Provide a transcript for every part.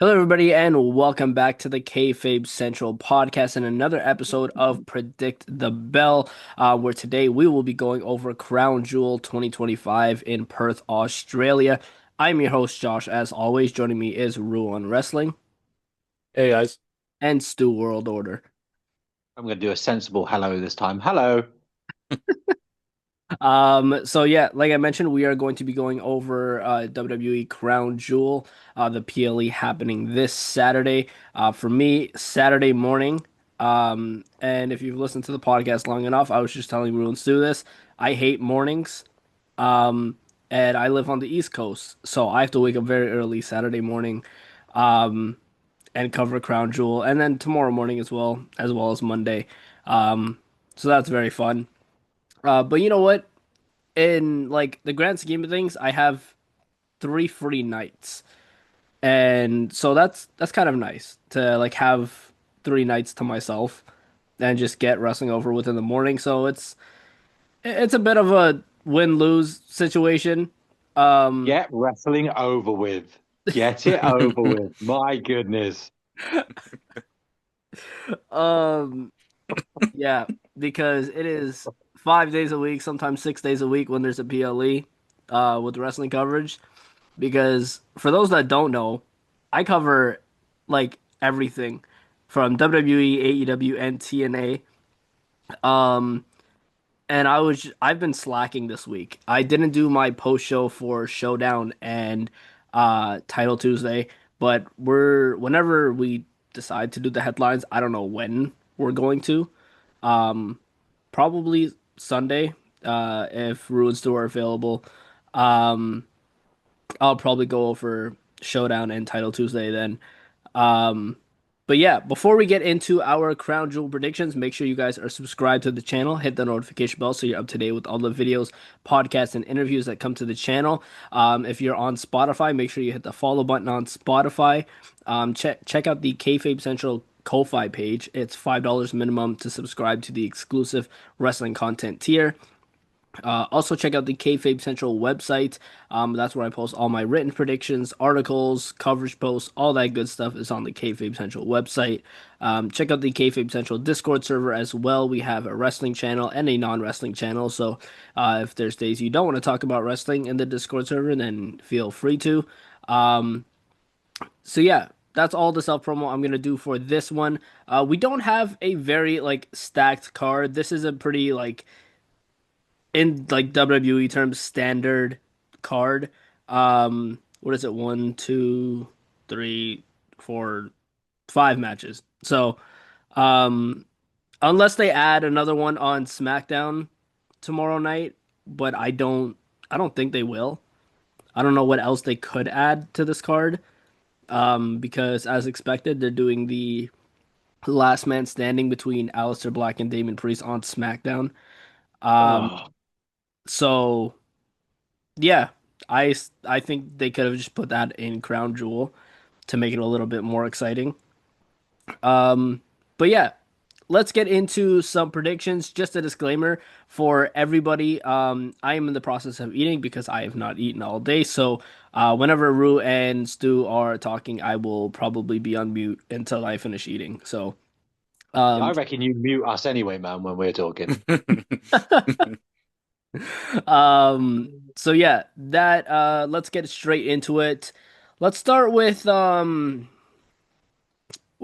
Hello, everybody, and welcome back to the Kayfabe Central podcast and another episode of Predict the Bell, where today we will be going over Crown Jewel 2025 in Perth, Australia. I'm your host, Josh. As always, joining me is Rule on Wrestling Hey guys. and Stu World Order. I'm going to do a sensible hello this time. Hello. So yeah, like I mentioned, we are going to be going over WWE Crown Jewel, the PLE happening this Saturday. For me, Saturday morning. And if you've listened to the podcast long enough, I was just telling everyone to do this. I hate mornings. Um, and I live on the East Coast, so I have to wake up very early Saturday morning, um, and cover Crown Jewel, and then tomorrow morning as well as Monday. So that's very fun. But you know what? In like the grand scheme of things, I have three free nights, and so that's kind of nice to like have three nights to myself and just get wrestling over with in the morning. So it's a bit of a win-lose situation. Um, Get wrestling over with. Get it over with. My goodness. um, yeah, because it is 5 days a week, sometimes 6 days a week when there's a PLE, with wrestling coverage. Because for those that don't know, I cover like everything from WWE, AEW, and TNA. Um, and I've been slacking this week. I didn't do my post show for Showdown and Title Tuesday, but whenever we decide to do the headlines, I don't know when we're going to. Um, Probably Sunday, if Ruins 2 are available. Um, I'll probably go over Showdown and Title Tuesday then. Um, but yeah, before we get into our Crown Jewel predictions, make sure you guys are subscribed to the channel, hit the notification bell so you're up to date with all the videos, podcasts, and interviews that come to the channel. If you're on Spotify, make sure you hit the follow button on Spotify. Check out the Kayfabe Central Ko-Fi page. It's $5 minimum to subscribe to the exclusive wrestling content tier. Also, check out the Kayfabe Central website. That's where I post all my written predictions, articles, coverage posts, all that good stuff is on the Kayfabe Central website. Check out the Kayfabe Central Discord server as well. We have a wrestling channel and a non-wrestling channel. So, if there's days you don't want to talk about wrestling in the Discord server, then feel free to. Um, so yeah, that's all the self promo I'm gonna do for this one. We don't have a very like stacked card. This is a pretty like in like WWE terms, standard card. What is it? One, two, three, four, five matches. So, um, unless they add another one on SmackDown tomorrow night, but I don't think they will. I don't know what else they could add to this card. Because as expected, they're doing the last man standing between Aleister Black and Damon Priest on SmackDown. Um, Oh, so yeah, I think they could have just put that in Crown Jewel to make it a little bit more exciting. Um, but yeah, let's get into some predictions. Just a disclaimer for everybody. I am in the process of eating because I have not eaten all day. So, whenever Rue and Stu are talking, I will probably be on mute until I finish eating. So, yeah, I um, reckon you mute us anyway, man, when we're talking. so yeah, that let's get straight into it. Let's start with what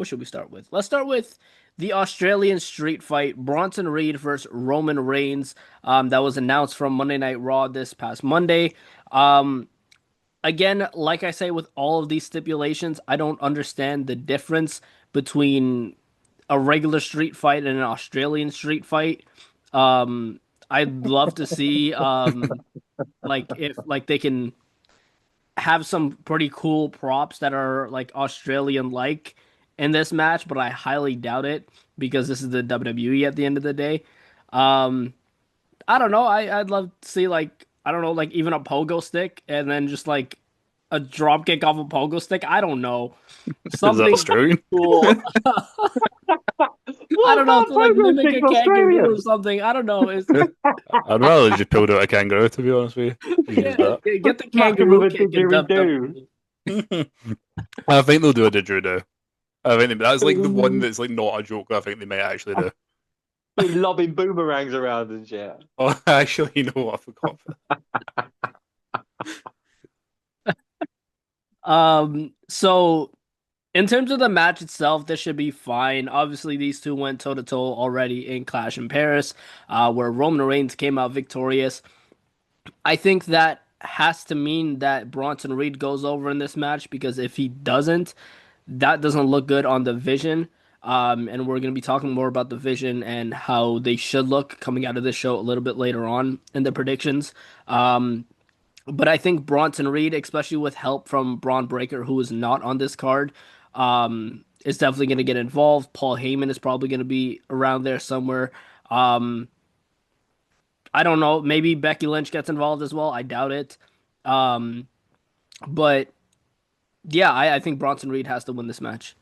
should we start with? Let's start with the Australian street fight, Bronson Reed versus Roman Reigns. That was announced from Monday Night Raw this past Monday. Um, Again, like I say with all of these stipulations, I don't understand the difference between a regular street fight and an Australian street fight. I'd love to see like if like they can have some pretty cool props that are like Australian like in this match, but I highly doubt it because this is the WWE at the end of the day. Um, I don't know. I'd love to see like I don't know, like even a pogo stick and then just like a drop kick off a pogo stick. I don't know. Is that Something Australian? cool. I What don't know, about to like pogo mimic sticks a kangaroo or Australian? something. I don't know. It's I'd rather just build out a kangaroo, to be honest with you. Use yeah, that. get the Smack him with kangaroo a kick in WWE. didgeridoo. I think they'll do a didgeridoo. I think that's like the one that's like not a joke that I think they might actually do. Be lobbing boomerangs around and shit. Oh, actually, you know what? I forgot. So in terms of the match itself, this should be fine. Obviously, these two went toe to toe already in Clash in Paris, where Roman Reigns came out victorious. I think that has to mean that Bronson Reed goes over in this match because if he doesn't, that doesn't look good on the Vision. And we're going to be talking more about the Vision and how they should look coming out of this show a little bit later on in the predictions. Um, but I think Bronson Reed, especially with help from Braun Breaker, who is not on this card, is definitely going to get involved. Paul Heyman is probably going to be around there somewhere. Um, I don't know. Maybe Becky Lynch gets involved as well. I doubt it. Um, but yeah, I think Bronson Reed has to win this match.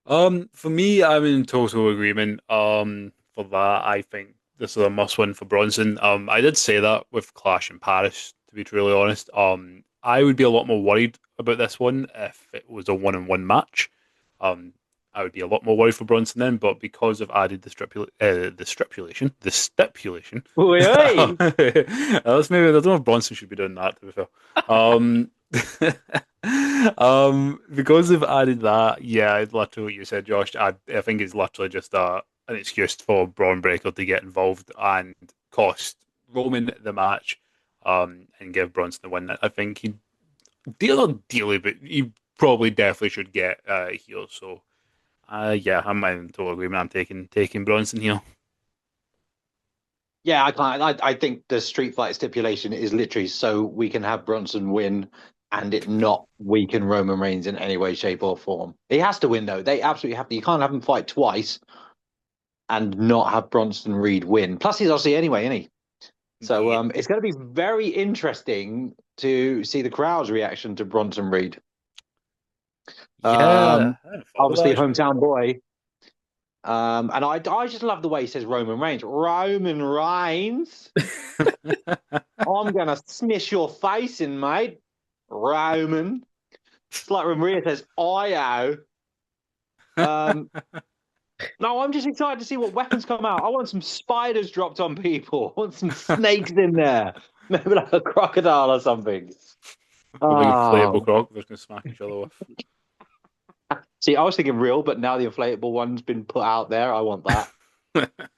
For me, I'm in total agreement. For that, I think this is a must-win for Bronson. I did say that with Clash in Paris, to be truly honest. I would be a lot more worried about this one if it was a one-on-one match. Um, I would be a lot more worried for Bronson then, but because I've added the stipulation, Oi, oi. that's maybe I don't know if Bronson should be doing that, to be fair. Um, because they've added that, yeah, it's literally what you said, Josh. I think it's literally just an excuse for Braun Breaker to get involved and cost Roman the match, and give Bronson the win. I think he deal not dearly, but he probably definitely should get here. So, yeah, I'm in total agreement. I'm taking Bronson here. Yeah, I can't. I think the street fight stipulation is literally so we can have Bronson win and it not weaken Roman Reigns in any way, shape, or form. He has to win though. They absolutely have to. You can't have him fight twice and not have Bronson Reed win. Plus, he's Aussie anyway, isn't he? So Yeah, it's going to be very interesting to see the crowd's reaction to Bronson Reed. yeah, I hadn't thought of that Obviously, actually. hometown boy. And I just love the way he says Roman Reigns. Roman Reigns. I'm gonna smish your face in, mate. Roman. It's like when Rhea says Io. Um, no, I'm just excited to see what weapons come out. I want some spiders dropped on people. I want some snakes in there. Maybe like a crocodile or something. A big inflatable Oh. croc they're going to smack each other with. See, I was thinking real, but now the inflatable one's been put out there. I want that.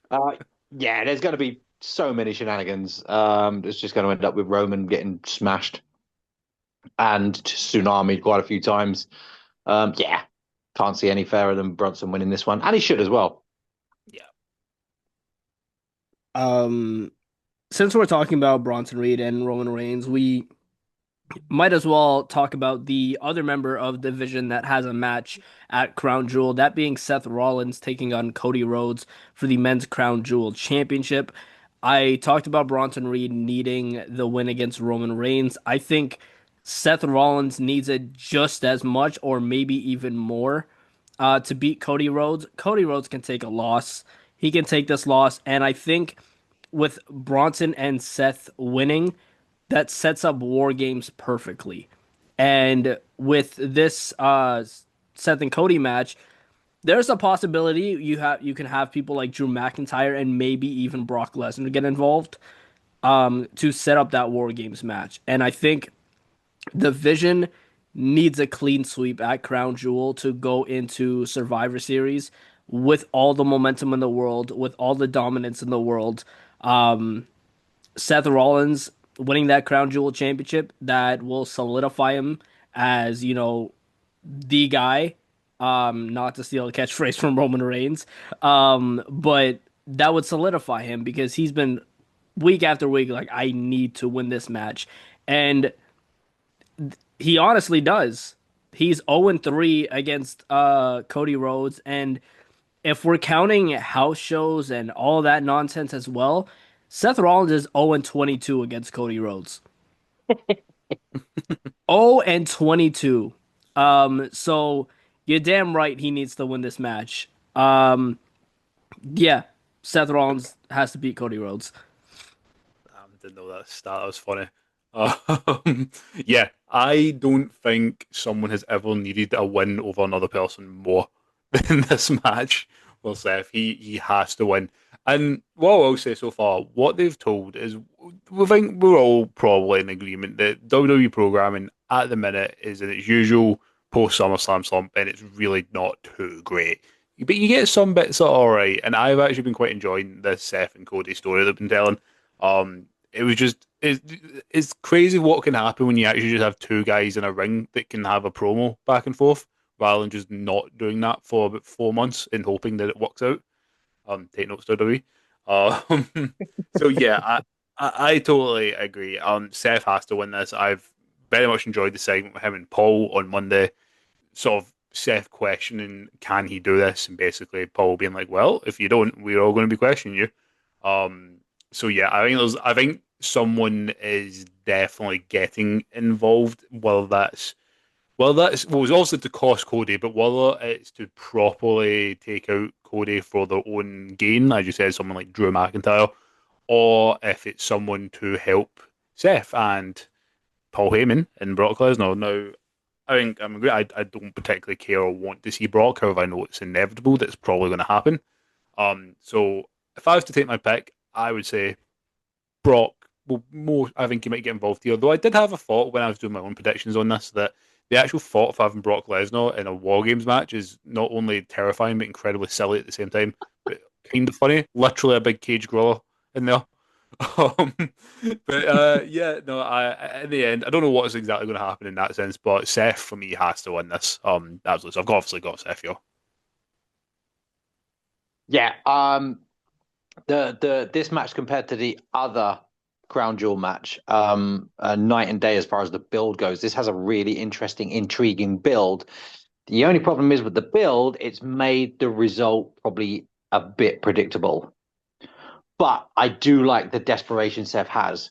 Uh, yeah, there's going to be so many shenanigans. It's just going to end up with Roman getting smashed and tsunami quite a few times. Yeah, can't see any fairer than Bronson winning this one, and he should as well. Yeah. Um, since we're talking about Bronson Reed and Roman Reigns, we might as well talk about the other member of the division that has a match at Crown Jewel, that being Seth Rollins taking on Cody Rhodes for the Men's Crown Jewel Championship. I talked about Bronson Reed needing the win against Roman Reigns. I think Seth Rollins needs it just as much, or maybe even more, to beat Cody Rhodes. Cody Rhodes can take a loss. He can take this loss, and I think with Bronson and Seth winning, that sets up War Games perfectly. And with this Seth and Cody match, there's a possibility you can have people like Drew McIntyre and maybe even Brock Lesnar get involved to set up that War Games match. And I think the Vision needs a clean sweep at Crown Jewel to go into Survivor Series with all the momentum in the world, with all the dominance in the world. Um, Seth Rollins winning that Crown Jewel championship that will solidify him as, the guy. Not to steal a catchphrase from Roman Reigns. But that would solidify him because he's been week after week like I need to win this match. And he honestly does. He's 0-3 against Cody Rhodes, and if we're counting house shows and all that nonsense as well, Seth Rollins is 0-22 against Cody Rhodes. 0-22. So you're damn right he needs to win this match. Yeah, Seth Rollins has to beat Cody Rhodes. Didn't know that stat. That was funny. Yeah, I don't think someone has ever needed a win over another person more than this match for Seth. He has to win. And what I will say so far, what they've told is we think we're all probably in agreement that WWE programming at the minute is in its usual post SummerSlam slump, and it's really not too great. But you get some bits that are all right, and I've actually been quite enjoying this Seth and Cody story they've been telling. It was just it's crazy what can happen when you actually just have two guys in a ring that can have a promo back and forth rather than just not doing that for about 4 months and hoping that it works out. Take notes, WWE. So yeah, I totally agree. Seth has to win this. I've very much enjoyed the segment with him and Paul on Monday. Sort of Seth questioning, can he do this? And basically Paul being like, well, if you don't, we're all going to be questioning you. Um, so yeah, I think someone is definitely getting involved. Well, it's also to cost Cody, but whether it's to properly take out Cody for their own gain, as you said, someone like Drew McIntyre, or if it's someone to help Seth and Paul Heyman and Brock Lesnar. Now, I think I'm agree. I don't particularly care or want to see Brock. However, I know it's inevitable that's probably going to happen. So if I was to take my pick, I would say Brock will more. I think he might get involved here. Though I did have a thought when I was doing my own predictions on this that the actual thought of having Brock Lesnar in a War Games match is not only terrifying but incredibly silly at the same time. But kind of funny. Literally a big cage gorilla in there. Um, but yeah, no. In the end, I don't know what is exactly going to happen in that sense. But Seth for me has to win this. Absolutely. So I've obviously got Seth here. Yeah. The this match compared to the other Crown Jewel match, night and day as far as the build goes. This has a really interesting, intriguing build. The only problem is with the build, it's made the result probably a bit predictable. But I do like the desperation Seth has.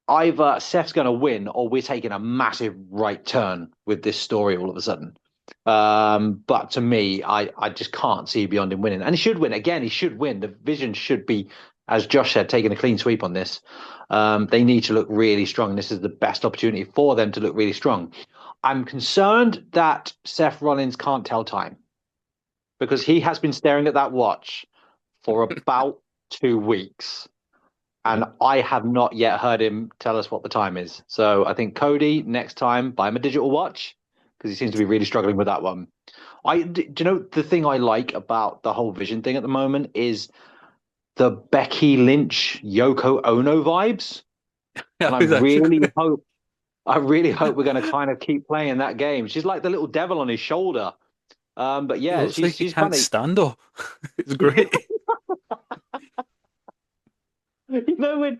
Either Seth's going to win or we're taking a massive right turn with this story all of a sudden. But to me, I just can't see beyond him winning. And he should win. Again, he should win. The vision should be, as Josh said, taking a clean sweep on this. They need to look really strong. This is the best opportunity for them to look really strong. I'm concerned that Seth Rollins can't tell time because he has been staring at that watch for about 2 weeks. And I have not yet heard him tell us what the time is. So I think Cody, next time, buy him a digital watch because he seems to be really struggling with that one. Do you know the thing I like about the whole Vision thing at the moment is the Becky Lynch Yoko Ono vibes, and I really hope we're going to kind of keep playing that game. She's like the little devil on his shoulder. But It yeah, looks like he she's can't kind of stand her. It's great. when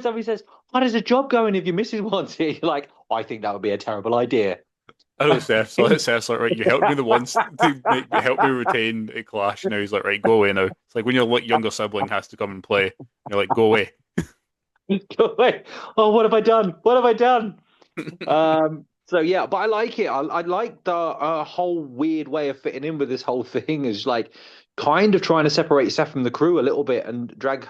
somebody says, "How does a job going if your missus wants it?" You're like, I think that would be a terrible idea. I know Seth's like, right, you helped me the once to help me retain a Clash. Now he's like, right, go away now. It's like when your like younger sibling has to come and play. You're like, go away. Go away. Oh, what have I done? What have I done? So yeah, but I like it. I like the whole weird way of fitting in with this whole thing is like kind of trying to separate Seth from the crew a little bit and drag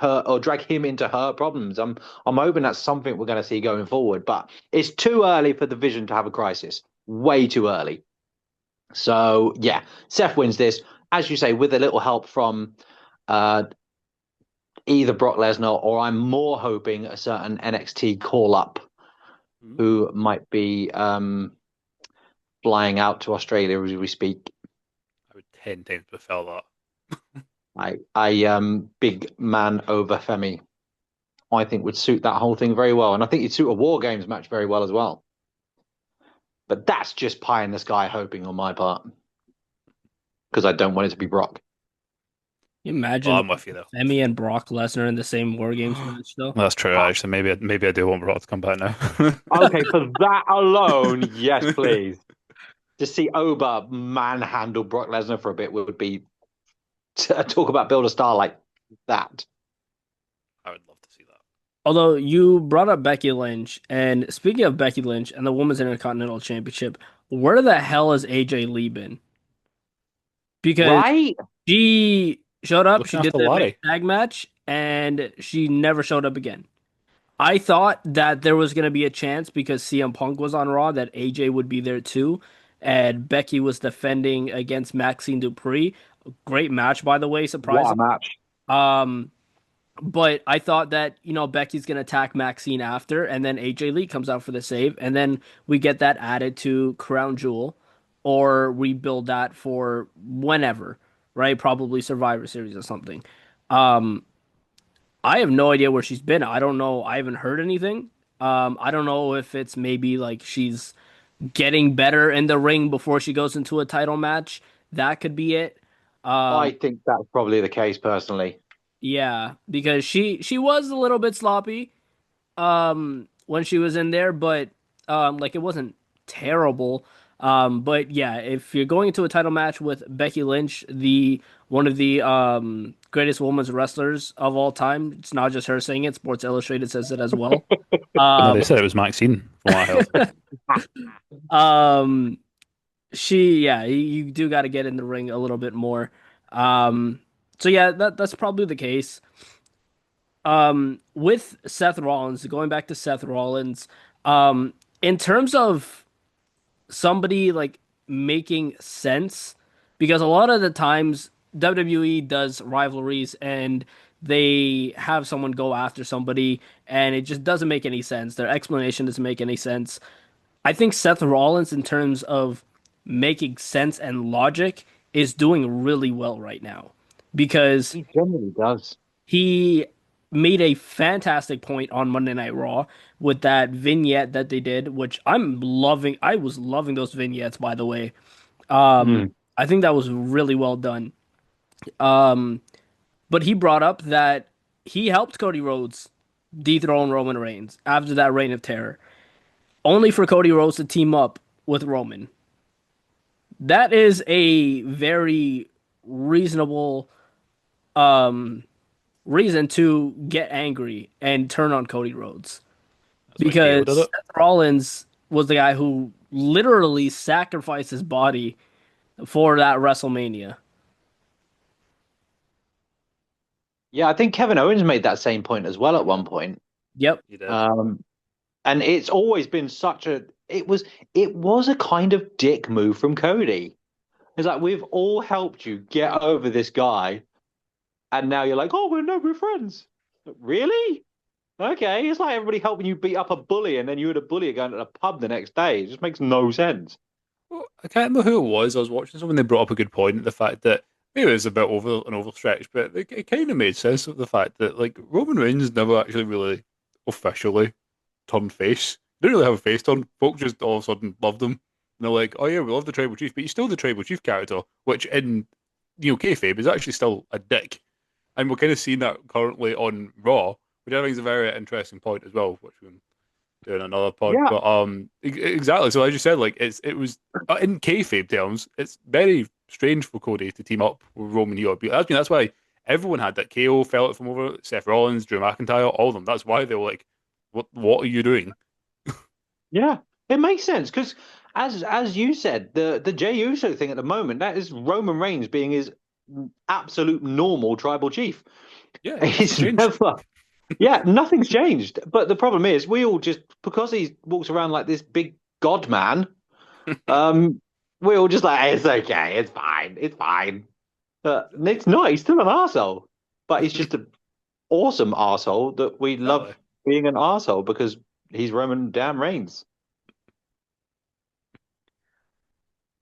him into her problems. I'm hoping that's something we're going to see going forward, but it's too early for the Vision to have a crisis. Way too early. So yeah, Seth wins this, as you say, with a little help from uh, either Brock Lesnar or I'm more hoping a certain NXT call up who might be flying out to Australia as we speak. I would 10 times prefer that. I big man over Femi, I think would suit that whole thing very well, and I think it'd suit a War Games match very well as well. But that's just pie in the sky hoping on my part because I don't want it to be Brock. You Well, imagine I'm with you though. Femi and Brock Lesnar in the same War Games match, though? That's true. Actually, maybe I do want Brock to come back now. Okay, for that alone, yes, please. To see Oba manhandle Brock Lesnar for a bit would be talk about build a star like that. I would love to see that. Although you brought up Becky Lynch, and speaking of Becky Lynch and the Women's Intercontinental Championship, where the hell has AJ Lee been? Because Right? she showed up, she Looking did after the Larry. tag match, and she never showed up again. I thought that there was going to be a chance because CM Punk was on Raw that AJ would be there too, and Becky was defending against Maxine Dupree. Great match, by the way, What a surprising. match. Um, but I thought that, Becky's gonna attack Maxine after, and then AJ Lee comes out for the save, and then we get that added to Crown Jewel, or we build that for whenever, right? Probably Survivor Series or something. Um, I have no idea where she's been. I don't know. I haven't heard anything. I don't know if it's maybe like she's getting better in the ring before she goes into a title match. That could be it. I Um, think that's probably the case personally. yeah, because she was a little bit sloppy when she was in there, but like it wasn't terrible. But yeah, if you're going into a title match with Becky Lynch, the one of the greatest women's wrestlers of all time, it's not just her saying it, Sports Illustrated says it as well. No, they Um said it was Maxine, from what I heard. um yeah, you do got to get in the ring a little bit more. Um so yeah, that's probably the case. With Seth Rollins, going back to Seth Rollins, in terms of somebody like making sense, because a lot of the times WWE does rivalries and they have someone go after somebody and it just doesn't make any sense. Their explanation doesn't make any sense. I think Seth Rollins, in terms of making sense and logic, is doing really well right now because He generally does. he made a fantastic point on Monday Night Raw with that vignette that they did, which I'm loving. I was loving those vignettes, by the way. Mm. I think that was really well done. Um, but he brought up that he helped Cody Rhodes dethrone Roman Reigns after that reign of terror, only for Cody Rhodes to team up with Roman. That is a very reasonable um reason to get angry and turn on Cody Rhodes That's why KO did because it. Seth Rollins was the guy who literally sacrificed his body for that WrestleMania. Yeah, I think Kevin Owens made that same point as well at one point. Yep. He did. Um, and it's always been such a it was a kind of dick move from Cody. It's like we've all helped you get over this guy, and now you're like, oh, we're friends. Really? Okay, it's like everybody helping you beat up a bully, and then you and a bully are going to the pub the next day. It just makes no sense. Well, I can't remember who it was. I was watching someone, they brought up a good point, the fact that maybe it was a bit over an overstretch, but it kind of made sense of the fact that like Roman Reigns never actually really officially turned face. Didn't really have a face turn. Folk just all of a sudden loved him. And they're like, oh yeah, we love the tribal chief, but he's still the tribal chief character, which in kayfabe is actually still a dick. And we're kind of seeing that currently on Raw, which I think is a very interesting point as well, which we can do in another pod. Yeah, But exactly. So as you said, like it was in kayfabe terms, it's very strange for Cody to team up with Roman here. That's why everyone had that. KO felt it from over Seth Rollins, Drew McIntyre, all of them. That's why they were like, what are you doing? yeah, it makes sense because as you said, the Jey Uso thing at the moment that is Roman Reigns being his absolute normal tribal chief. Yeah, nothing's It's changed. never, yeah, nothing's changed. But the problem is, we all just because he walks around like this big god man, um, we all just like it's okay, it's fine, it's fine. It's not. He's still an arsehole, but he's just an awesome arsehole that we love Exactly. being an arsehole because he's Roman damn Reigns.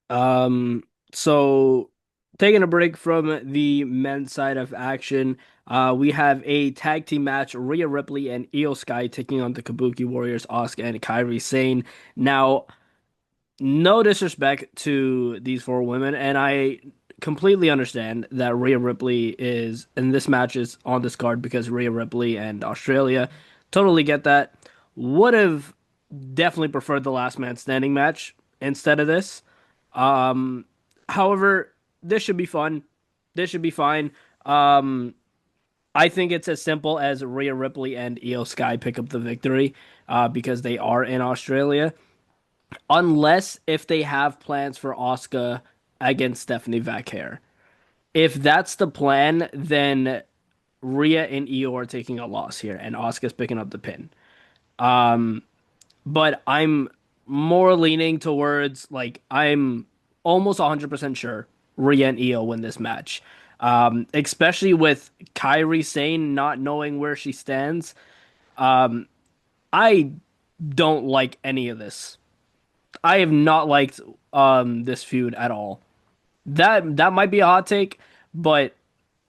Um, so taking a break from the men's side of action, we have a tag team match: Rhea Ripley and Io Sky taking on the Kabuki Warriors, Asuka and Kairi Sane. Now, no disrespect to these four women, and I completely understand that Rhea Ripley is, and this match is on this card because Rhea Ripley and Australia. Totally get that. Would have definitely preferred the last man standing match instead of this. Um, However, this should be fun. This should be fine. Um, I think it's as simple as Rhea Ripley and Io Sky pick up the victory because they are in Australia. Unless if they have plans for Asuka against Stephanie Vaquer. If that's the plan, then Rhea and Io are taking a loss here, and Asuka's picking up the pin. But I'm more leaning towards like I'm almost 100% sure Rhea and Io win this match. Especially with Kairi Sane not knowing where she stands. I don't like any of this. I have not liked this feud at all. That might be a hot take, but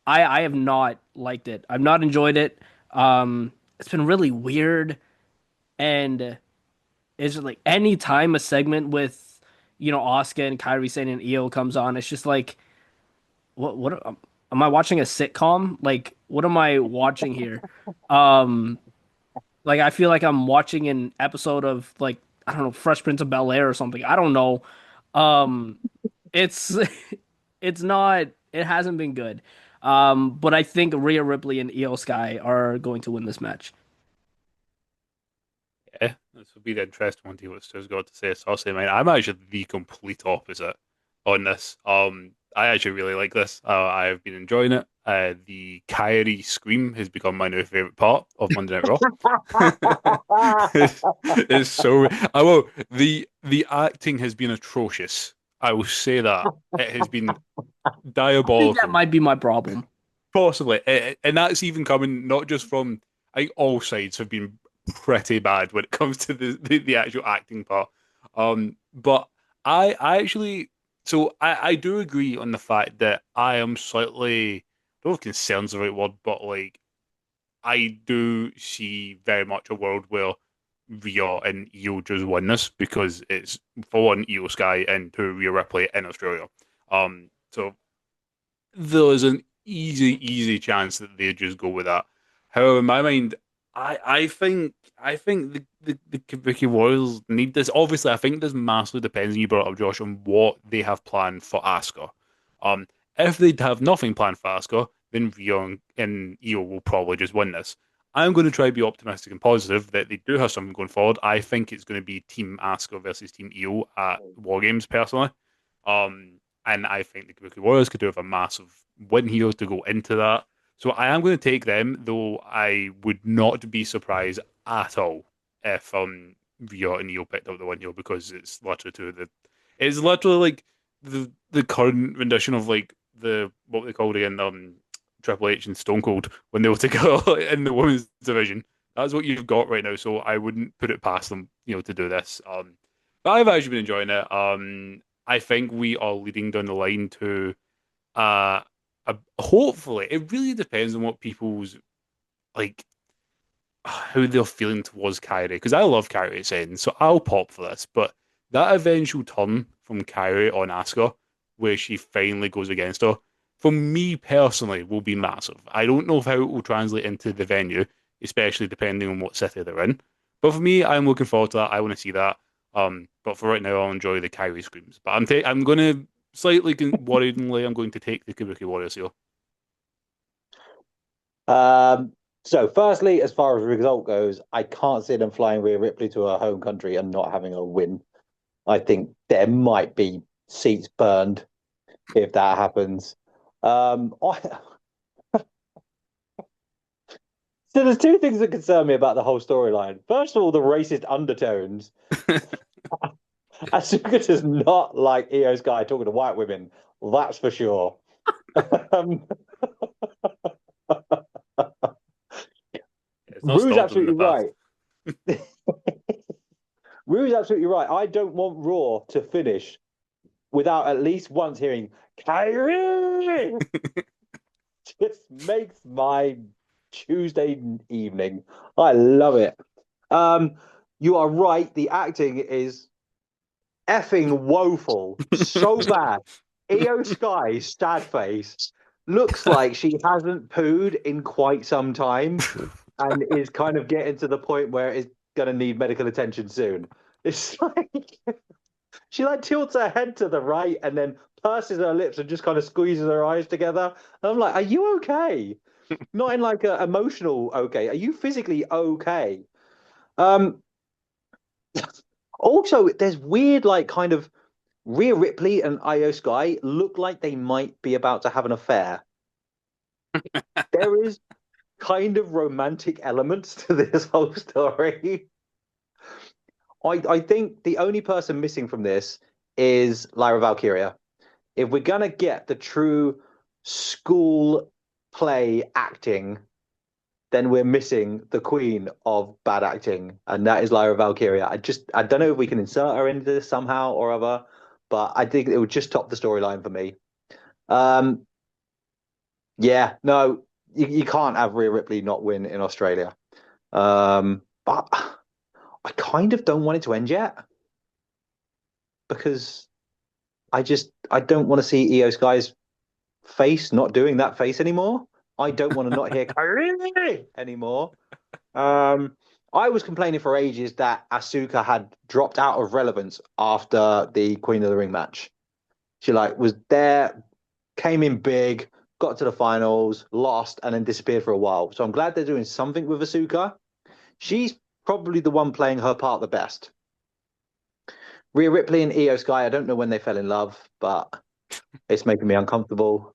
I have not liked it. I've not enjoyed it. It's been really weird, and it's just like any time a segment with Asuka and Kairi Sane and Io comes on, it's just like what am I watching a sitcom? Like what am I watching here? Um, like I feel like I'm watching an episode of like I don't know Fresh Prince of Bel-Air or something. I don't know. Um, it's it's not. It hasn't been good. But I think Rhea Ripley and Io Sky are going to win this match. Yeah, this will be the interesting one to see what Stu's got to say. So I'll say mine. I'm actually the complete opposite on this. I actually really like this. I've been enjoying it. The Kairi scream has become my new favorite part of Monday Night Raw. it's so. I will. The acting has been atrocious. I will say that it has been I think that diabolical. might be my problem. Possibly, and that's even coming not just from. I think all sides have been pretty bad when it comes to the actual acting part. But I actually, so I do agree on the fact that I am slightly, I don't know if concerned's the right word, but like I do see very much a world where Rhea and Io just win this because it's for one Io Sky and two Rhea Ripley in Australia. So there's an easy chance that they just go with that. However, in my mind, I think the Kabuki Warriors need this. Obviously, I think this massively depends, and you brought up Josh, on what they have planned for Asuka. Um, if they have nothing planned for Asuka, then Rhea and Io will probably just win this. I'm going to try to be optimistic and positive that they do have something going forward. I think it's going to be Team Asuka versus Team Io at War Games, personally. Um, and I think the Kabuki Warriors could do with a massive win here to go into that. So I am going to take them, though I would not be surprised at all if Rhea and Neil picked up the win here because it's literally like the current rendition of like the what they called again Triple H and Stone Cold when they were together in the women's division. That's what you've got right now. So I wouldn't put it past them, to do this. But I've actually been enjoying it. I think we are leading down the line to uh, hopefully. It really depends on what people's like how they're feeling towards Kairi because I love Kairi Sane, so I'll pop for this. But that eventual turn from Kairi on Asuka, where she finally goes against her, for me personally, will be massive. I don't know how it will translate into the venue, especially depending on what city they're in. But for me, I'm looking forward to that. I want to see that. But for right now, I'll enjoy the Kairi screams. But I'm going to slightly worryingly, I'm going to take the Kabuki Warriors here. So, firstly, as far as the result goes, I can't see them flying Rhea Ripley to her home country and not having a win. I think there might be seats burned if that happens. So there's two things that concern me about the whole storyline. First of all, the racist undertones. Asuka does not like Io Sky talking to white women. That's for sure. um, It's not Rue's stopped them in the absolutely past. right. Rue's absolutely right. I don't want Raw to finish without at least once hearing Kairi. Just makes my Tuesday evening. I love it. You are right. The acting is effing woeful. So bad. Io Sky's sad face looks like she hasn't pooed in quite some time and is kind of getting to the point where it's going to need medical attention soon. It's like she like tilts her head to the right and then purses her lips and just kind of squeezes her eyes together. And I'm like, are you okay? Not in like a emotional okay. Are you physically okay? Um, Also, there's weird like kind of Rhea Ripley and Io Sky look like they might be about to have an affair. There is kind of romantic elements to this whole story. I think the only person missing from this is Lyra Valkyria. If we're gonna get the true school play acting, then we're missing the queen of bad acting, and that is Lyra Valkyria. I don't know if we can insert her into this somehow or other, but I think it would just top the storyline for me. Um, yeah, no, you can't have Rhea Ripley not win in Australia. But I kind of don't want it to end yet because I don't want to see Io Sky's face not doing that face anymore. I don't want to not hear Kairi anymore. I was complaining for ages that Asuka had dropped out of relevance after the Queen of the Ring match. She like was there, came in big, got to the finals, lost, and then disappeared for a while. So I'm glad they're doing something with Asuka. She's probably the one playing her part the best. Rhea Ripley and Io Sky, I don't know when they fell in love, but it's making me uncomfortable.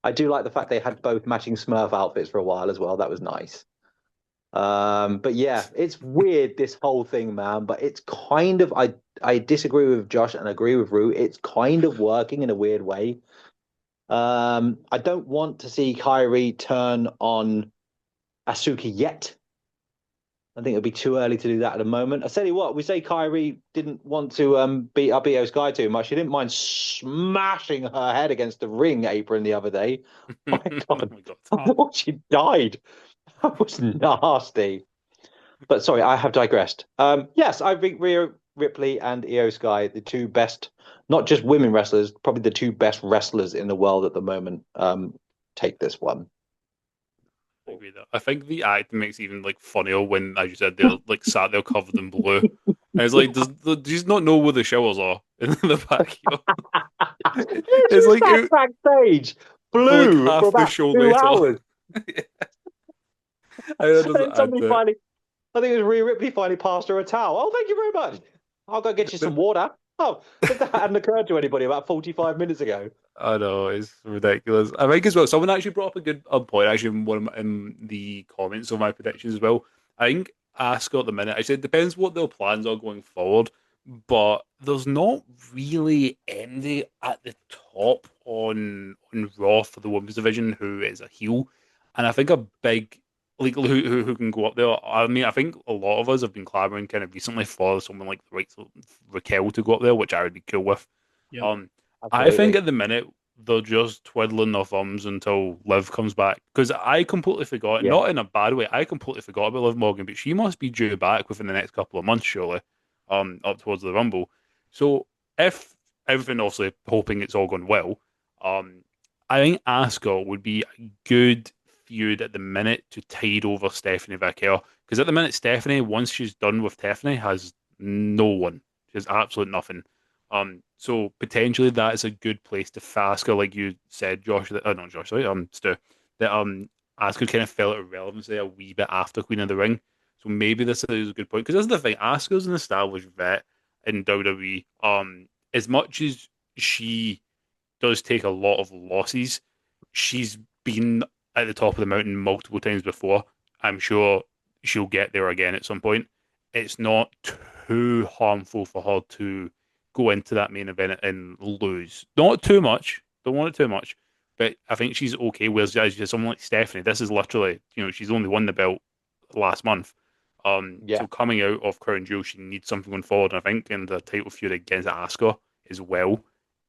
I do like the fact they had both matching Smurf outfits for a while as well. That was nice. But yeah, it's weird this whole thing, man. But it's kind of I disagree with Josh and agree with Rue. It's kind of working in a weird way. I don't want to see Kairi turn on Asuka yet. I think it'll be too early to do that at the moment. I tell you what, we say Kairi didn't want to beat up Io Sky too much. She didn't mind smashing her head against the ring apron the other day. My Oh God, my God. I thought she died. That was nasty. But sorry, I have digressed. Yes, I think Rhea Ripley and Io Sky, the two best, not just women wrestlers, probably the two best wrestlers in the world at the moment, take this one. I agree that. I think the act makes it even like funnier when, as you said, they're like sat there covered in blue. And it's like, do you not know where the showers are in the back? She It's like sat backstage, for like blue, for half the about show 2 hours. later. That And doesn't then add somebody to it. finally, I think it was Rhea Ripley finally passed her a towel. Oh, thank you very much. I'll go get you some water. Oh, that hadn't occurred to anybody about 45 minutes ago. I know it's ridiculous. I think as well. Someone actually brought up a good point. Actually, in one of in the comments of my predictions as well. I think Asuka at the minute. I said it depends what their plans are going forward, but there's not really anybody at the top on Raw for the women's division who is a heel, and I think a big like who can go up there. I mean, I think a lot of us have been clamoring kind of recently for someone like Raquel to go up there, which I would be cool with. Yep. Um, I think Absolutely. at the minute they're just twiddling their thumbs until Liv comes back. Because I completely forgot, Yeah. not in a bad way, I completely forgot about Liv Morgan, but she must be due back within the next couple of months, surely, up towards the Rumble. So if everything, obviously, hoping it's all going well, um, I think Asuka would be a good feud at the minute to tide over Stephanie Vaquer. Because at the minute, Stephanie, once she's done with Tiffany, has no one. She has absolute nothing. So potentially that is a good place to Asuka, like you said, Josh. That, not Josh, sorry, Stu. That Asuka kind of fell out of relevance there a wee bit after Queen of the Ring. So maybe this is a good point because this is the thing. Asuka's an established vet in WWE. As much as she does take a lot of losses, she's been at the top of the mountain multiple times before. I'm sure she'll get there again at some point. It's not too harmful for her to go into that main event and lose. Not too much. Don't want it too much. But I think she's okay. Whereas as someone like Stephanie, this is literally, she's only won the belt last month. Yeah. So coming out of Crown Jewel, she needs something going forward. And I think in the title feud against Asuka as well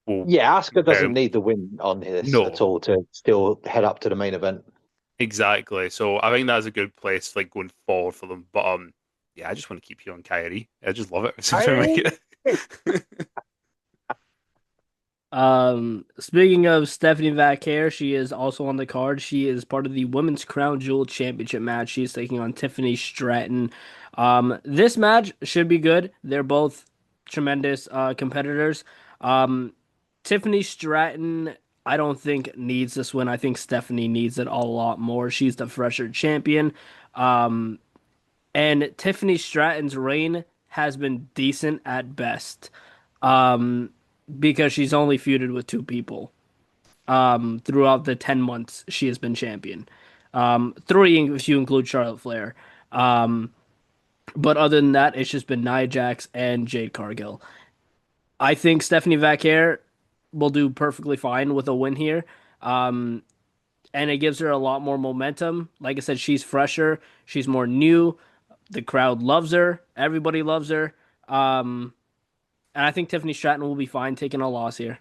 will Yeah, Asuka doesn't very need the win on this at no, all to still head up to the main event. exactly. So I think that's a good place like going forward for them. But yeah, I just want to keep you on Kairi. I just love it. It seems to make Hey! it. Speaking of Stephanie Vaquer, she is also on the card. She is part of the Women's Crown Jewel Championship match. She's taking on Tiffany Stratton. This match should be good. They're both tremendous competitors. Um, Tiffany Stratton, I don't think needs this win. I think Stephanie needs it a lot more. She's the fresher champion. Um, and Tiffany Stratton's reign has been decent at best. Um, because she's only feuded with two people throughout the 10 months she has been champion. Three if you include Charlotte Flair. Um, But other than that, it's just been Nia Jax and Jade Cargill. I think Stephanie Vaquer will do perfectly fine with a win here. Um, and it gives her a lot more momentum. Like I said, she's fresher, she's more new. The crowd loves her, everybody loves her. Um, and I think Tiffany Stratton will be fine taking a loss here.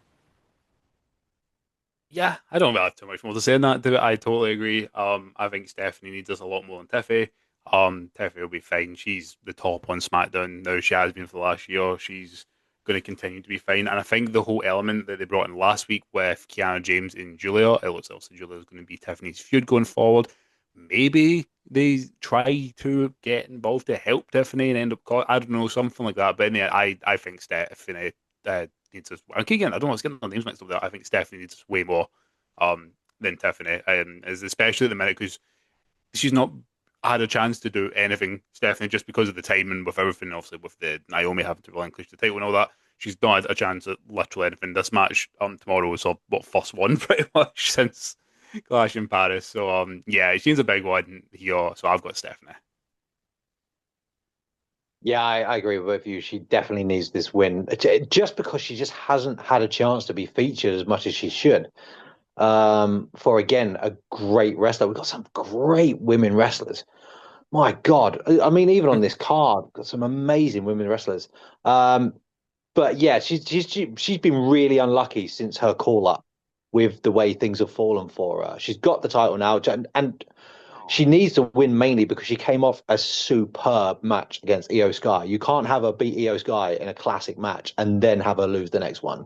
Yeah, I don't really have too much more to say on that. I totally agree. I think Stephanie needs us a lot more than Tiffy. Tiffy will be fine. She's the top on SmackDown now. She has been for the last year. She's going to continue to be fine. And I think the whole element that they brought in last week with Kiana James and Julia, it looks like Julia is going to be Tiffany's feud going forward. Maybe they try to get involved to help Tiffany and end up, I don't know, something like that. But in the end, I think Stephanie needs us. Again, I don't know what's getting their names mixed up there. I think Stephanie needs us way more than Tiffany, especially at the minute because she's not had a chance to do anything, Stephanie, just because of the timing with everything, obviously with the Naomi having to relinquish the title and all that. She's not had a chance at literally anything. This match tomorrow was her first one pretty much since Clash in Paris. So yeah, she's a big one here. So I've got Stephanie. Yeah, I agree with both of you. She definitely needs this win, just because she just hasn't had a chance to be featured as much as she should. For again, a great wrestler. We've got some great women wrestlers. My God, I mean, even on this card, we've got some amazing women wrestlers. But yeah, she's been really unlucky since her call up with the way things have fallen for her. She's got the title now, and she needs to win mainly because she came off a superb match against Io Sky. You can't have her beat Io Sky in a classic match and then have her lose the next one.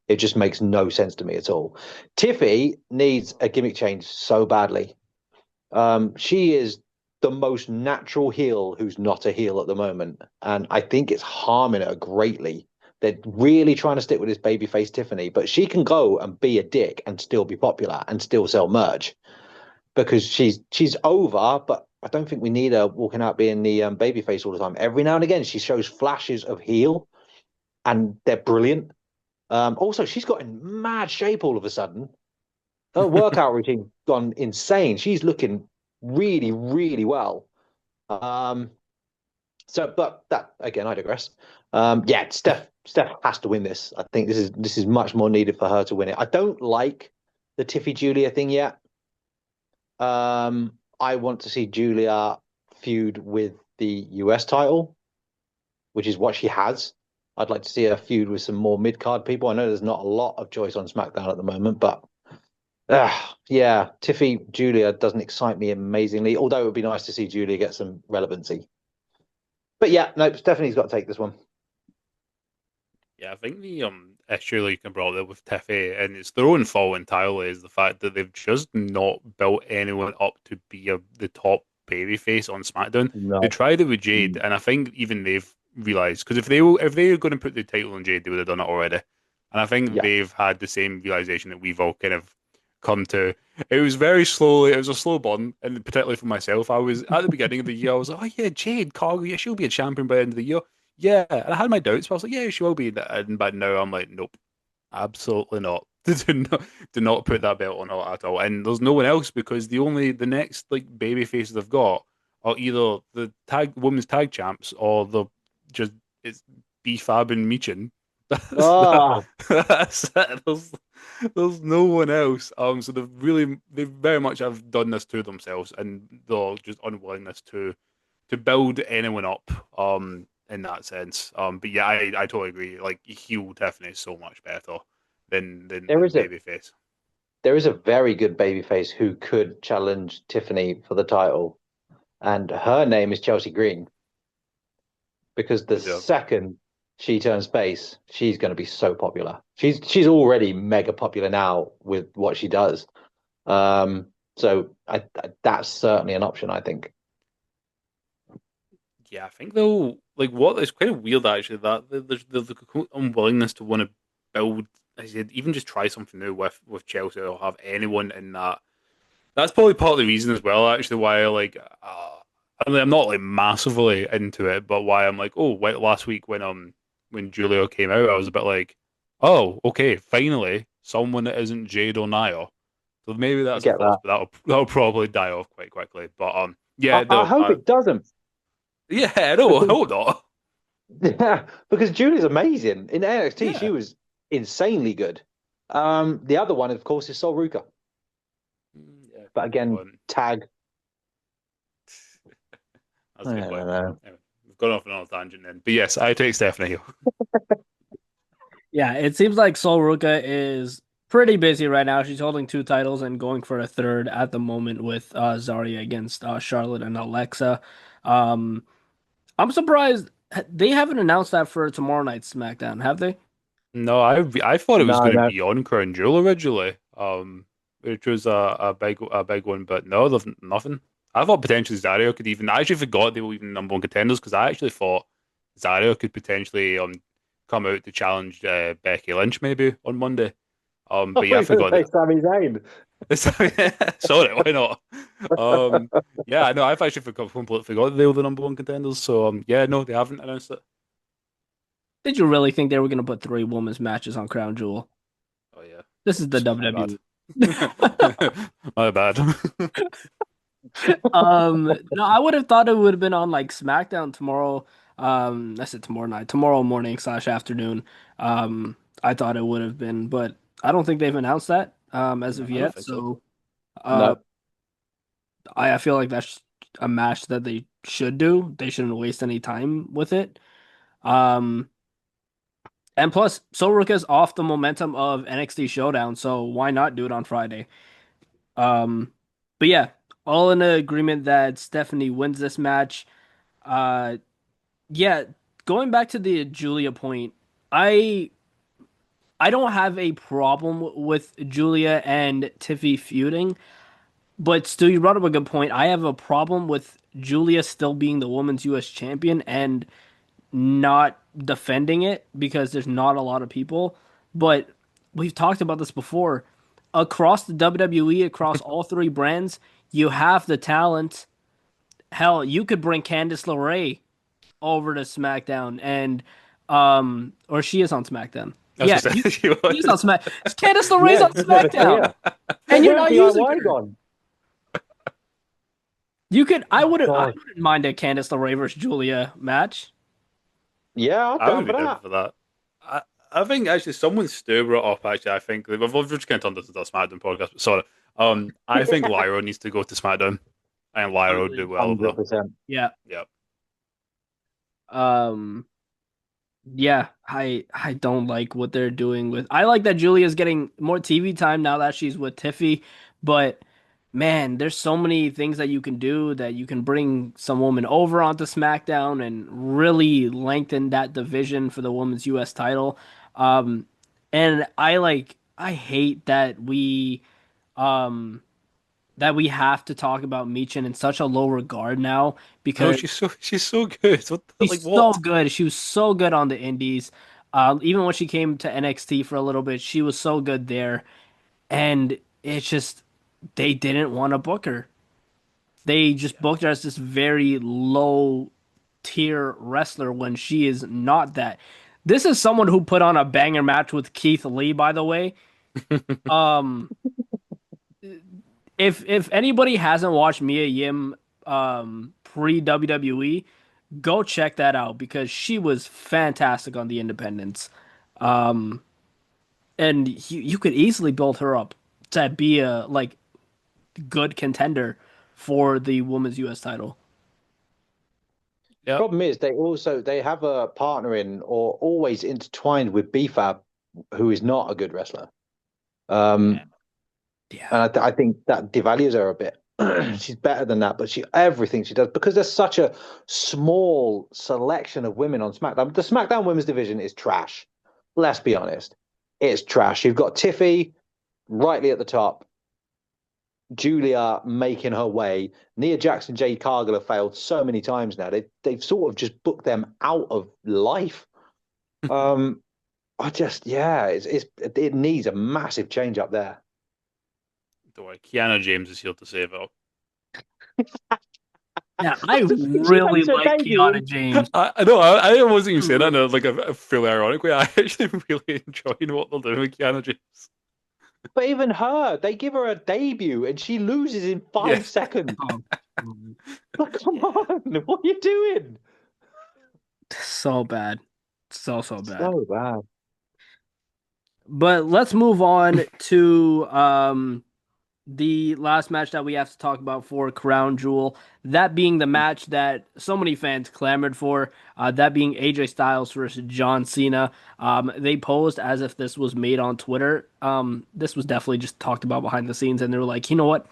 It just makes no sense to me at all. Tiffy needs a gimmick change so badly. She is the most natural heel who's not a heel at the moment, and I think it's harming her greatly. They're really trying to stick with this babyface Tiffany, but she can go and be a dick and still be popular and still sell merch because she's over. But I don't think we need her walking out being the babyface all the time. Every now and again, she shows flashes of heel, and they're brilliant. Also, she's got in mad shape all of a sudden. Her workout routine gone insane. She's looking really, really well. Um, but that again, I digress. Yeah, Steph has to win this. I think this is much more needed for her to win it. I don't like the Tiffy Julia thing yet. I want to see Julia feud with the US title, which is what she has. I'd like to see her feud with some more mid card people. I know there's not a lot of choice on SmackDown at the moment, but yeah, Tiffy Julia doesn't excite me amazingly. Although it would be nice to see Julia get some relevancy. But yeah, no, Stephanie's got to take this one. Yeah, I think the issue like you brought up with Tiffy, and it's their own fault entirely, is the fact that they've just not built anyone up to be the top babyface on SmackDown. They No. tried it with Jade, and I think even they've realized because if they were going to put the title on Jade, they would have done it already. And I think Yeah. they've had the same realization that we've all kind of come to. It was very slowly. It was a slow burn, and particularly for myself, I was at the beginning of the year. I was like, "Oh yeah, Jade Cargill, yeah, she'll be a champion by the end of the year." Yeah, and I had my doubts, but I was like, "Yeah, she will be." But now I'm like, "Nope, absolutely not. Do not put that belt on her at all." And there's no one else because the next like baby faces they've got are either the tag women's tag champs or the just it's B-Fab and Michin. That, Ah, that's it. There's no one else. So they very much have done this to themselves, and they're just unwillingness to build anyone up. In that sense. But yeah, I totally agree. Like heel Tiffany is so much better there than is a babyface. there is a very good babyface who could challenge Tiffany for the title, and her name is Chelsea Green. Because the Good job. second she turns face, she's going to be so popular. She's already mega popular now with what she does. So that's certainly an option, I think. Yeah, I think though, like what is kind of weird actually that there's the complete unwillingness to want to build. I said even just try something new with Chelsea or have anyone in that. That's probably part of the reason as well. Actually, why I like. I mean, I'm not like massively into it, but why I'm like, oh, wait, last week when Julio came out, I was a bit like, oh, okay, finally someone that isn't Jade or Nia. So maybe I that's a get first, that. but that'll probably die off quite quickly. But yeah, I hope it doesn't. Yeah, I know. I hope not. Yeah, because Julia's amazing. In NXT, she Yeah. was insanely good. The other one, of course, is Sol Ruka. Yeah, But good again, point. tag. That's a I good don't point. know. Anyway, we've gone off on another tangent then. But yes, I take Stephanie. Yeah, it seems like Sol Ruka is pretty busy right now. She's holding two titles and going for a third at the moment with Zarya against Charlotte and Alexa. Um, I'm surprised they haven't announced that for tomorrow night's SmackDown, have they? No, I thought it was No, going to no. be on Crown Jewel originally, which was a big one, but no, there's nothing. I thought potentially Zario could even. I actually forgot they were even number one contenders because I actually thought Zario could potentially come out to challenge Becky Lynch maybe on Monday. I But thought yeah, you I were going to forgot say that. Sami Zayn. Sorry, why not? Yeah, I know. I've actually completely forgot they were the number one contenders. So yeah, no, they haven't announced it. Did you really think they were going to put three women's matches on Crown Jewel? Oh yeah, This is the oops, my bad. WWE. My bad. No, I would have thought it would have been on like SmackDown tomorrow. I said tomorrow night, tomorrow morning slash afternoon. I thought it would have been, but I don't think they've announced that as No, of I don't yet. think so. So, uh, No. I feel like that's a match that they should do. They shouldn't waste any time with it. Um, and plus, Sol Ruka's off the momentum of NXT Showdown, so why not do it on Friday? Um, but yeah, all in agreement that Stephanie wins this match. Uh, yeah, going back to the Julia point, I I don't have a problem with Julia and Tiffy feuding, but still, you brought up a good point. I have a problem with Julia still being the women's U.S. champion and not defending it because there's not a lot of people. But we've talked about this before. Across the WWE, across all three brands, you have the talent. Hell, you could bring Candice LeRae over to SmackDown and or she is on SmackDown. I was Yeah, gonna you say she she's on was. Smack. Candice LeRae's Yeah, on she's never SmackDown, here. and Where's you're her not using DIY her. gone? You could. Oh, I God. wouldn't mind a Candice LeRae versus Julia match. Yeah, I'm I down would for be down that. for that. I think actually someone Stu brought up. Actually, I think we've just kind of turned this into a SmackDown podcast. But sorry. I think Lyra needs to go to SmackDown, and Lyra would do well over there. 100%. Yeah. Yeah. Um. Yeah. I don't like what they're doing with. I like that Julia's getting more TV time now that she's with Tiffy, but man, there's so many things that you can do that you can bring some woman over onto SmackDown and really lengthen that division for the women's US title. Um, and I hate um that we have to talk about Michin in such a low regard now No, because she's so good. What like she's so what? good. She was so good on the Indies. Even when she came to NXT for a little bit, she was so good there. And it's just they didn't want to book her. They just Yeah. booked her as this very low tier wrestler when she is not that. This is someone who put on a banger match with Keith Lee, by the way. Um, if anybody hasn't watched Mia Yim pre WWE, go check that out because she was fantastic on the independents. Um, and you could easily build her up to be a like good contender for the women's US title. Yep. Problem is, they have a partner in or always intertwined with BFAB, who is not a good wrestler. Yeah. Yeah. And I think that devalues her a bit. She's better than that, but everything she does because there's such a small selection of women on SmackDown. The SmackDown women's division is trash. Let's be honest, it's trash. You've got Tiffy rightly at the top, Julia making her way. Nia Jackson, Jade Cargill have failed so many times now. They've sort of just booked them out of life. Um, it needs a massive change up there. Don't worry. Kiana James is here to save it. Yeah, I She really makes her like debut. Kiana James. I know. I wasn't even saying that in a fairly ironic way. I actually really enjoying what they're doing with Kiana James. But even her, they give her a debut and she loses in Yeah. 5 seconds. Oh, Like, come yeah. on, what are you doing? So bad. So bad. So bad. But let's move on to the last match that we have to talk about for Crown Jewel. That being the match that so many fans clamored for. That being AJ Styles versus John Cena. They posed as if this was made on Twitter. This was definitely just talked about behind the scenes, and they were like, you know what?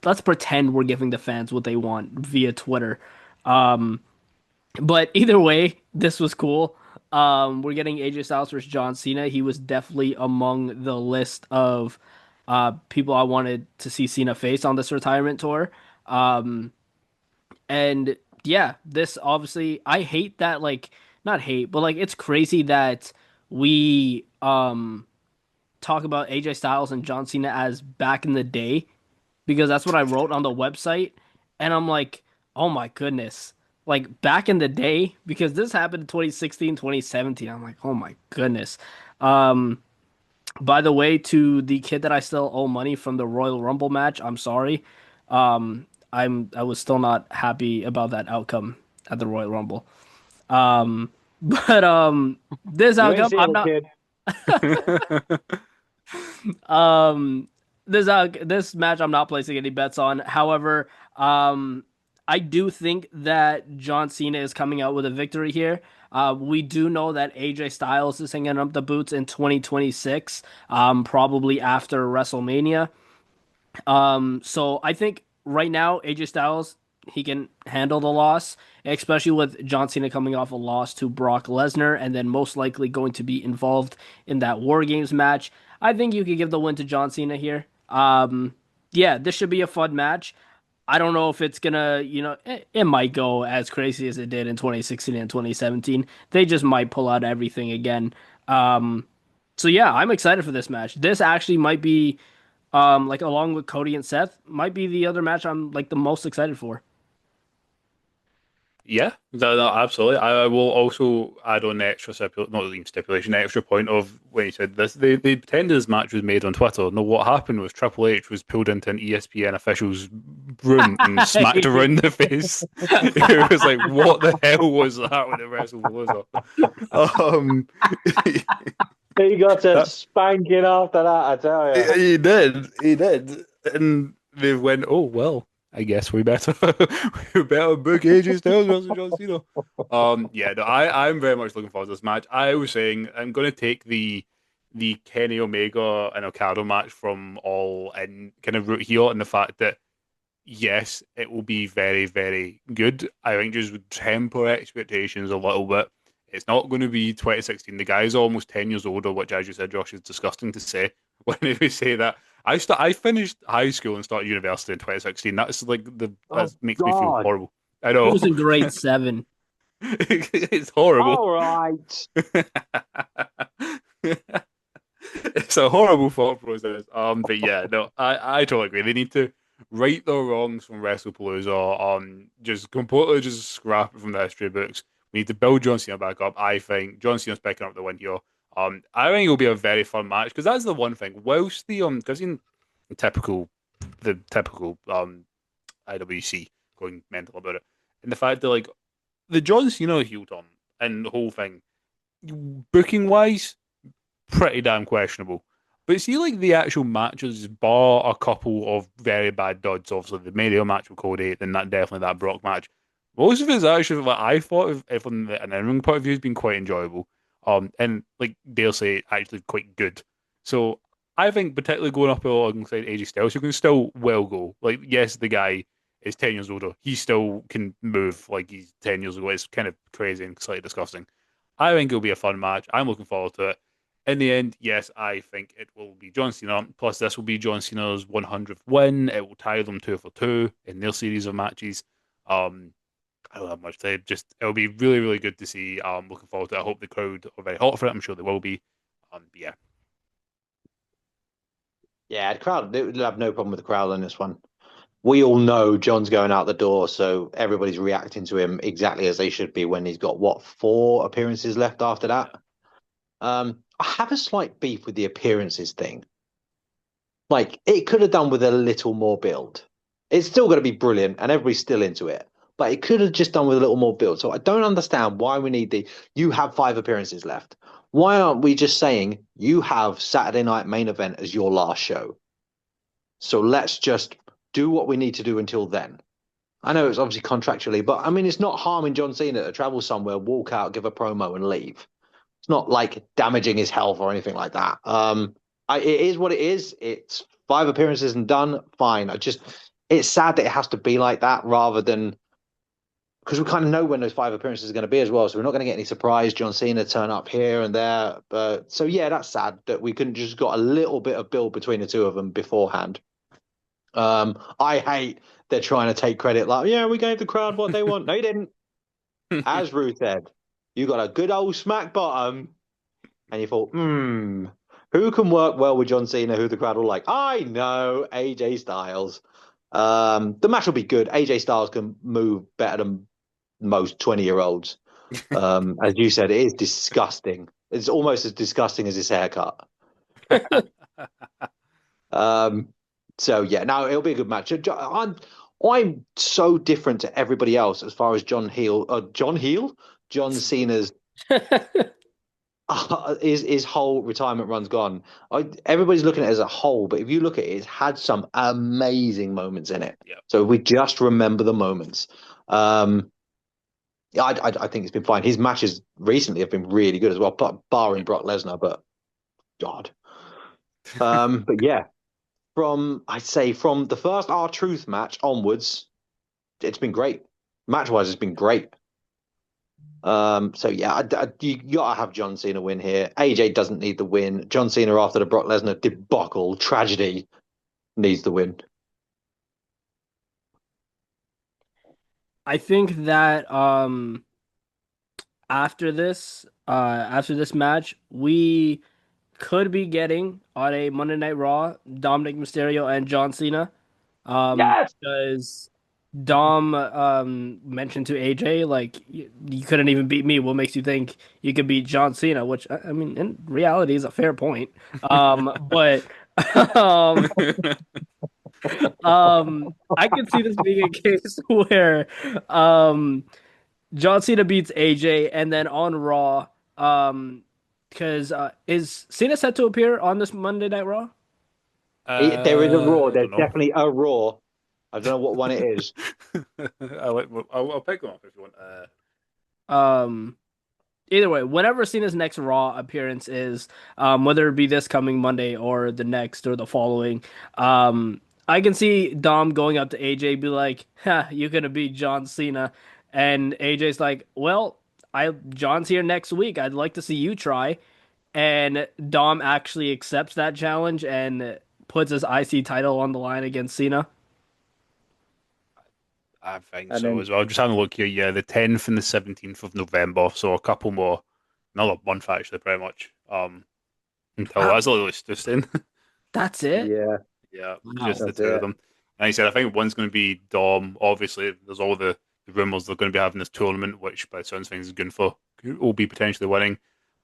Let's pretend we're giving the fans what they want via Twitter. Um, but either way, this was cool. We're getting AJ Styles versus John Cena. He was definitely among the list of people I wanted to see Cena face on this retirement tour. Um, and yeah, this obviously I hate that like not hate, but like it's crazy that we talk about AJ Styles and John Cena as back in the day because that's what I wrote on the website. And I'm like, oh my goodness. Like back in the day, because this happened in 2016, 2017. I'm like, oh my goodness. Um, by the way, to the kid that I still owe money from the Royal Rumble match, I'm sorry. I was still not happy about that outcome at the Royal Rumble. But this You ain't outcome, seeing I'm it, not. kid. Um, this match I'm not placing any bets on. However, I do think that John Cena is coming out with a victory here. We do know that AJ Styles is hanging up the boots in 2026, probably after WrestleMania. So I think right now AJ Styles he can handle the loss, especially with John Cena coming off a loss to Brock Lesnar and then most likely going to be involved in that War Games match. I think you could give the win to John Cena here. Yeah, this should be a fun match. I don't know if it's gonna, it might go as crazy as it did in 2016 and 2017. They just might pull out everything again. Um, so yeah, I'm excited for this match. This actually might be like along with Cody and Seth, might be the other match I'm like the most excited for. Yeah, no, absolutely. I will also add on the extra not even stipulation, extra point of when you said this. They pretended this match was made on Twitter. No, what happened was Triple H was pulled into an ESPN official's room and smacked around the face. It was like, what the hell was that when it wrestled Loser? Um, He got a that, spanking after that, I tell you. he did, and they went, oh well. I guess we better we better book AJ Styles versus John Cena. Yeah, no, I'm very much looking forward to this match. I was saying I'm going to take the Kenny Omega and Okada match from All In kind of route here, and the fact that yes, it will be very very good. I think just temper expectations a little bit. It's not going to be 2016. The guy's almost 10 years older, which, as you said, Josh, is disgusting to say. When we say that, I finished high school and started university in 2016. That's like that Oh, makes me feel God. horrible. I He know was in grade 7. it's horrible. All right. It's a horrible thought process. But yeah, no, I totally agree. They need to right their wrongs from WrestlePalooza. Just completely just scrap it from the history books. We need to build John Cena back up. I think John Cena's picking up the win here. I think it'll be a very fun match because that's the one thing. Whilst because in typical, the typical IWC going mental about it, and the fact that like the John Cena heel turn and the whole thing, booking wise, pretty damn questionable. But see, like the actual matches, bar a couple of very bad duds, obviously the Mario match with Cody, then that definitely that Brock match. Most of it's actually like I thought, if from an in-ring point of view, has been quite enjoyable. And like dare say, actually quite good. So I think particularly going up alongside AJ Styles, you can still well go. Like yes, the guy is 10 years older, he still can move like he's 10 years ago. It's kind of crazy and slightly disgusting. I think it'll be a fun match. I'm looking forward to it. In the end, yes, I think it will be John Cena. Plus, this will be John Cena's 100th win. It will tie them 2 for 2 in their series of matches. I don't have much to say. Just it'll be really, really good to see. Looking forward to it. I hope the crowd are very hot for it. I'm sure they will be. But yeah, Yeah, the crowd, they'll have no problem with the crowd on this one. We all know John's going out the door, so everybody's reacting to him exactly as they should be when he's got, what, 4 appearances left after that? I have a slight beef with the appearances thing. Like it could have done with a little more build. It's still going to be brilliant, and everybody's still into it. But it could have just done with a little more build. So I don't understand why we need the. You have 5 appearances left. Why aren't we just saying you have Saturday Night Main Event as your last show? So let's just do what we need to do until then. I know it's obviously contractually, but I mean, it's not harming John Cena to travel somewhere, walk out, give a promo, and leave. It's not like damaging his health or anything like that. It is what it is. It's 5 appearances and done. Fine. It's sad that it has to be like that rather than because we kind of know when those 5 appearances are going to be as well. So we're not going to get any surprise John Cena turn up here and there. But so yeah, that's sad that we couldn't just got a little bit of build between the two of them beforehand. I hate they're trying to take credit like, yeah, we gave the crowd what they want. No, you didn't. As Ruth said, you got a good old smack bottom, and you thought, who can work well with John Cena? Who the crowd will like? I know, AJ Styles. The match will be good. AJ Styles can move better than most 20-year-olds. As you said, it is disgusting. It's almost as disgusting as his haircut. So yeah, no, it'll be a good match. I'm so different to everybody else as far as John Cena's his whole retirement run's gone. Everybody's looking at it as a whole, but if you look at it, it's had some amazing moments in it. Yeah. So we just remember the moments. I think it's been fine. His matches recently have been really good as well, barring Brock Lesnar, but God. But yeah, from the first R-Truth match onwards, it's been great. Match-wise, it's been great. So yeah, you gotta have John Cena win here. AJ doesn't need the win. John Cena, after the Brock Lesnar debacle tragedy, needs the win. I think that after this match, we could be getting on a Monday Night Raw Dominic Mysterio and John Cena. Yes. Because Dom mentioned to AJ like you couldn't even beat me. What makes you think you could beat John Cena? Which I mean, in reality, is a fair point. But um, I could see this being a case where John Cena beats AJ, and then on Raw, because is Cena set to appear on this Monday Night Raw? There is a Raw. I There's don't know. definitely a Raw. I don't know what one it is. I'll pick them up if you want. Either way, whenever Cena's next Raw appearance is, whether it be this coming Monday or the next or the following, I can see Dom going up to AJ, be like, "Ha, you're gonna beat John Cena," and AJ's like, "Well, John's here next week. I'd like to see you try." And Dom actually accepts that challenge and puts his IC title on the line against Cena. I think And so then as well. Just having a look here, yeah, the 10th and the 17th of November, so a couple more, another month actually, pretty much. Until Wow. that's literally just in. That's it. yeah, Yeah, Wow. just the that's two of it. them. And he said, I think one's going to be Dom. Obviously, there's all the rumors they're going to be having this tournament, which by the sounds of things is good for will be potentially winning.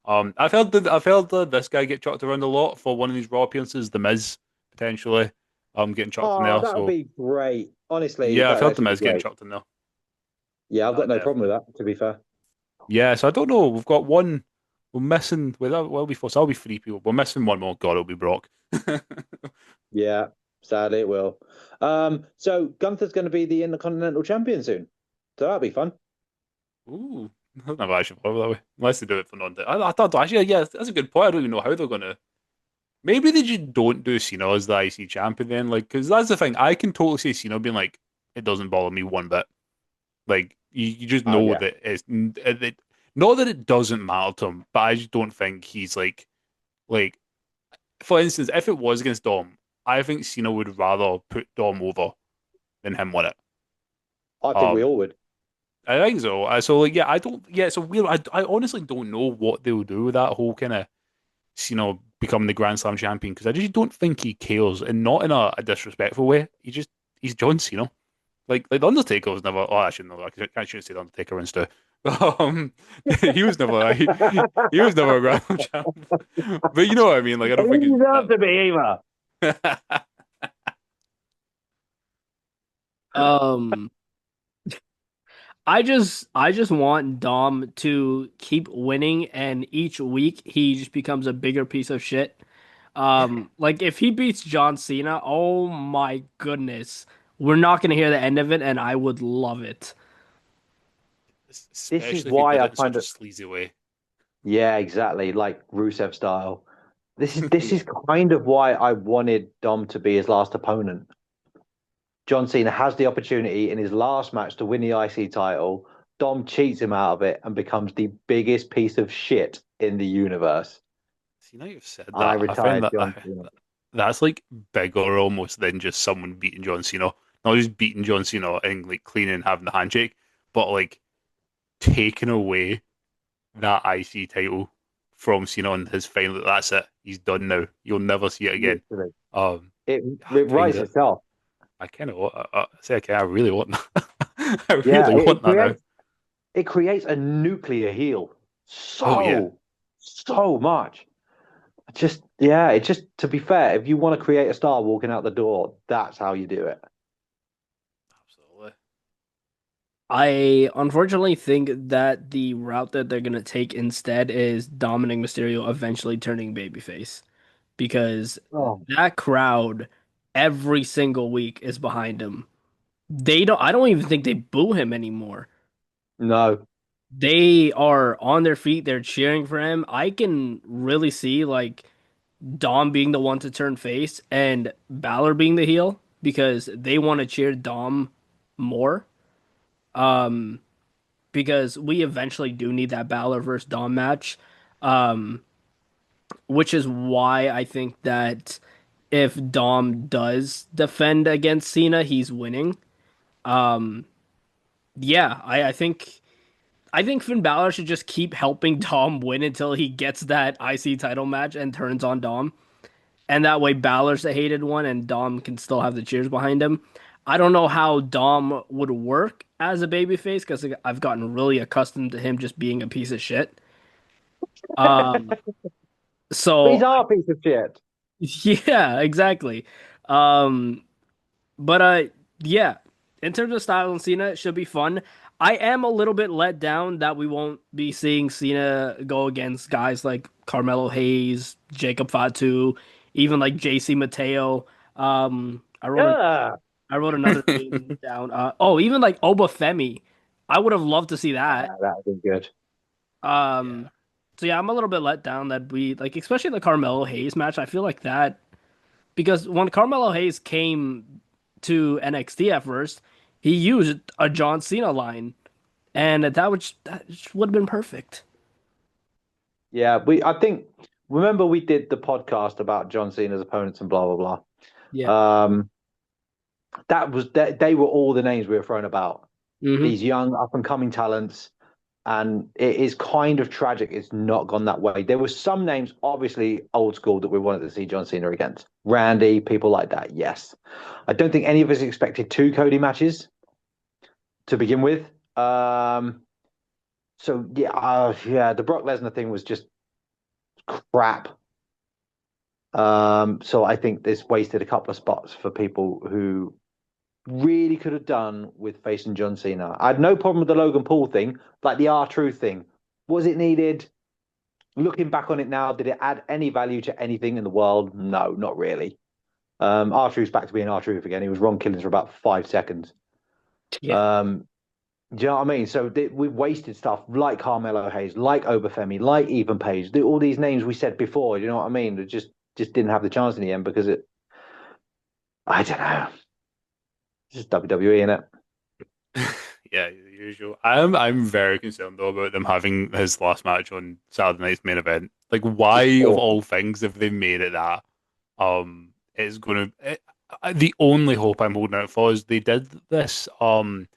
I've heard this guy get chucked around a lot for one of these Raw appearances, The Miz potentially getting chucked in Oh, there. that would So be great. Honestly, yeah, I've that heard The actually be Miz getting great. chucked in there. Yeah, I've got no problem Definitely. with that. To be fair. Yeah, so I don't know. We've got one. We're missing. Well, before so I'll be 3 people. We're missing one more. God, it'll be Brock. Yeah, sadly it will. So Gunther's going to be the Intercontinental Champion soon, so that'll be fun. Ooh, I've never actually thought of it that way. Unless they do it for non. I thought actually, yeah, that's a good point. I don't even know how they're gonna. Maybe they just don't do Cena as the IC champion then, like, because that's the thing. I can totally see Cena being like, it doesn't bother me one bit. Like, you just Oh know yeah, that not that it doesn't matter to him, but I just don't think he's like, for instance, if it was against Dom, I think Cena would rather put Dom over than him win it. I think we Um, all would. I think so. So like, yeah, I don't. Yeah, it's a weird. I honestly don't know what they'll do with that whole kind of, becoming the Grand Slam champion because I just don't think he cares, and not in a disrespectful way. He's John Cena. Like the Undertaker was never. Oh, actually no, I shouldn't say the Undertaker wins too. Um, he was never. He was never a Grand Slam champion. But you know what I mean. Like I He don't think didn't he's deserve that. to be either. Um, I just want Dom to keep winning, and each week he just becomes a bigger piece of shit. Like if he beats John Cena, oh my goodness, we're not gonna hear the end of it, and I would love it. This is Especially if he why did I it in such kind a of sleazy way. yeah, exactly, like Rusev style. This is kind of why I wanted Dom to be his last opponent. John Cena has the opportunity in his last match to win the IC title. Dom cheats him out of it and becomes the biggest piece of shit in the universe. See, now you've said I that, I find retired that John Cena. that's like bigger almost than just someone beating John Cena. Not just beating John Cena and like cleaning and having the handshake, but like taking away that IC title from Cena on his final. That's it. He's done now. You'll never see it again. Literally. Um, It I kind writes of, itself. I kind of, I say, okay, I really want that. I Yeah, really want that now. it creates a nuclear heel. Oh yeah, So much. Just yeah, it just to be fair, if you want to create a star walking out the door, that's how you do it. absolutely. I unfortunately think that the route that they're gonna take instead is Dominic Mysterio eventually turning babyface because Oh that crowd every single week is behind him. I don't even think they boo him anymore. no. They are on their feet, they're cheering for him. I can really see like Dom being the one to turn face and Balor being the heel because they want to cheer Dom more. Um, because we eventually do need that Balor versus Dom match. Um, which is why I think that if Dom does defend against Cena, he's winning. Um, yeah, I think Finn Balor should just keep helping Dom win until he gets that IC title match and turns on Dom. And that way Balor's the hated one and Dom can still have the cheers behind him. I don't know how Dom would work as a babyface because I've gotten really accustomed to him just being a piece of shit. Um, He's so our piece of shit. yeah, exactly. Um, but yeah, in terms of style and Cena, it should be fun. I am a little bit let down that we won't be seeing Cena go against guys like Carmelo Hayes, Jacob Fatu, even like JC Mateo. Yeah. I wrote another name down. Even like Obafemi. I would have loved to see that. That would be good. Yeah. Um, so yeah, I'm a little bit let down that we like, especially the Carmelo Hayes match. I feel like that because when Carmelo Hayes came to NXT at first, he used a John Cena line, and that would have been perfect. Yeah, I think remember we did the podcast about John Cena's opponents and blah blah Yeah. blah. They were all the names we were throwing about. Hmm. These young up and coming talents, and it is kind of tragic it's not gone that way. There were some names, obviously old school, that we wanted to see John Cena against. Randy, people like that, yes. I don't think any of us expected two Cody matches to begin with. So yeah, the Brock Lesnar thing was just crap. So I think this wasted a couple of spots for people who really could have done with facing John Cena. I had no problem with the Logan Paul thing, like the R-Truth thing. Was it needed? Looking back on it now, did it add any value to anything in the world? No, not really. R-Truth's back to being R-Truth again. He was Ron Killings for about 5 seconds. Yeah. Um, do you know what I mean? So we've wasted stuff like Carmelo Hayes, like Obafemi, like Ethan Page, all these names we said before. You know what I mean? That just didn't have the chance in the end because I don't know. It's just WWE in it. Yeah, the usual. I'm very concerned though about them having his last match on Saturday night's main event. Like, why It's of awful. all things have they made it that? It's gonna. The only hope I'm holding out for is they did this. One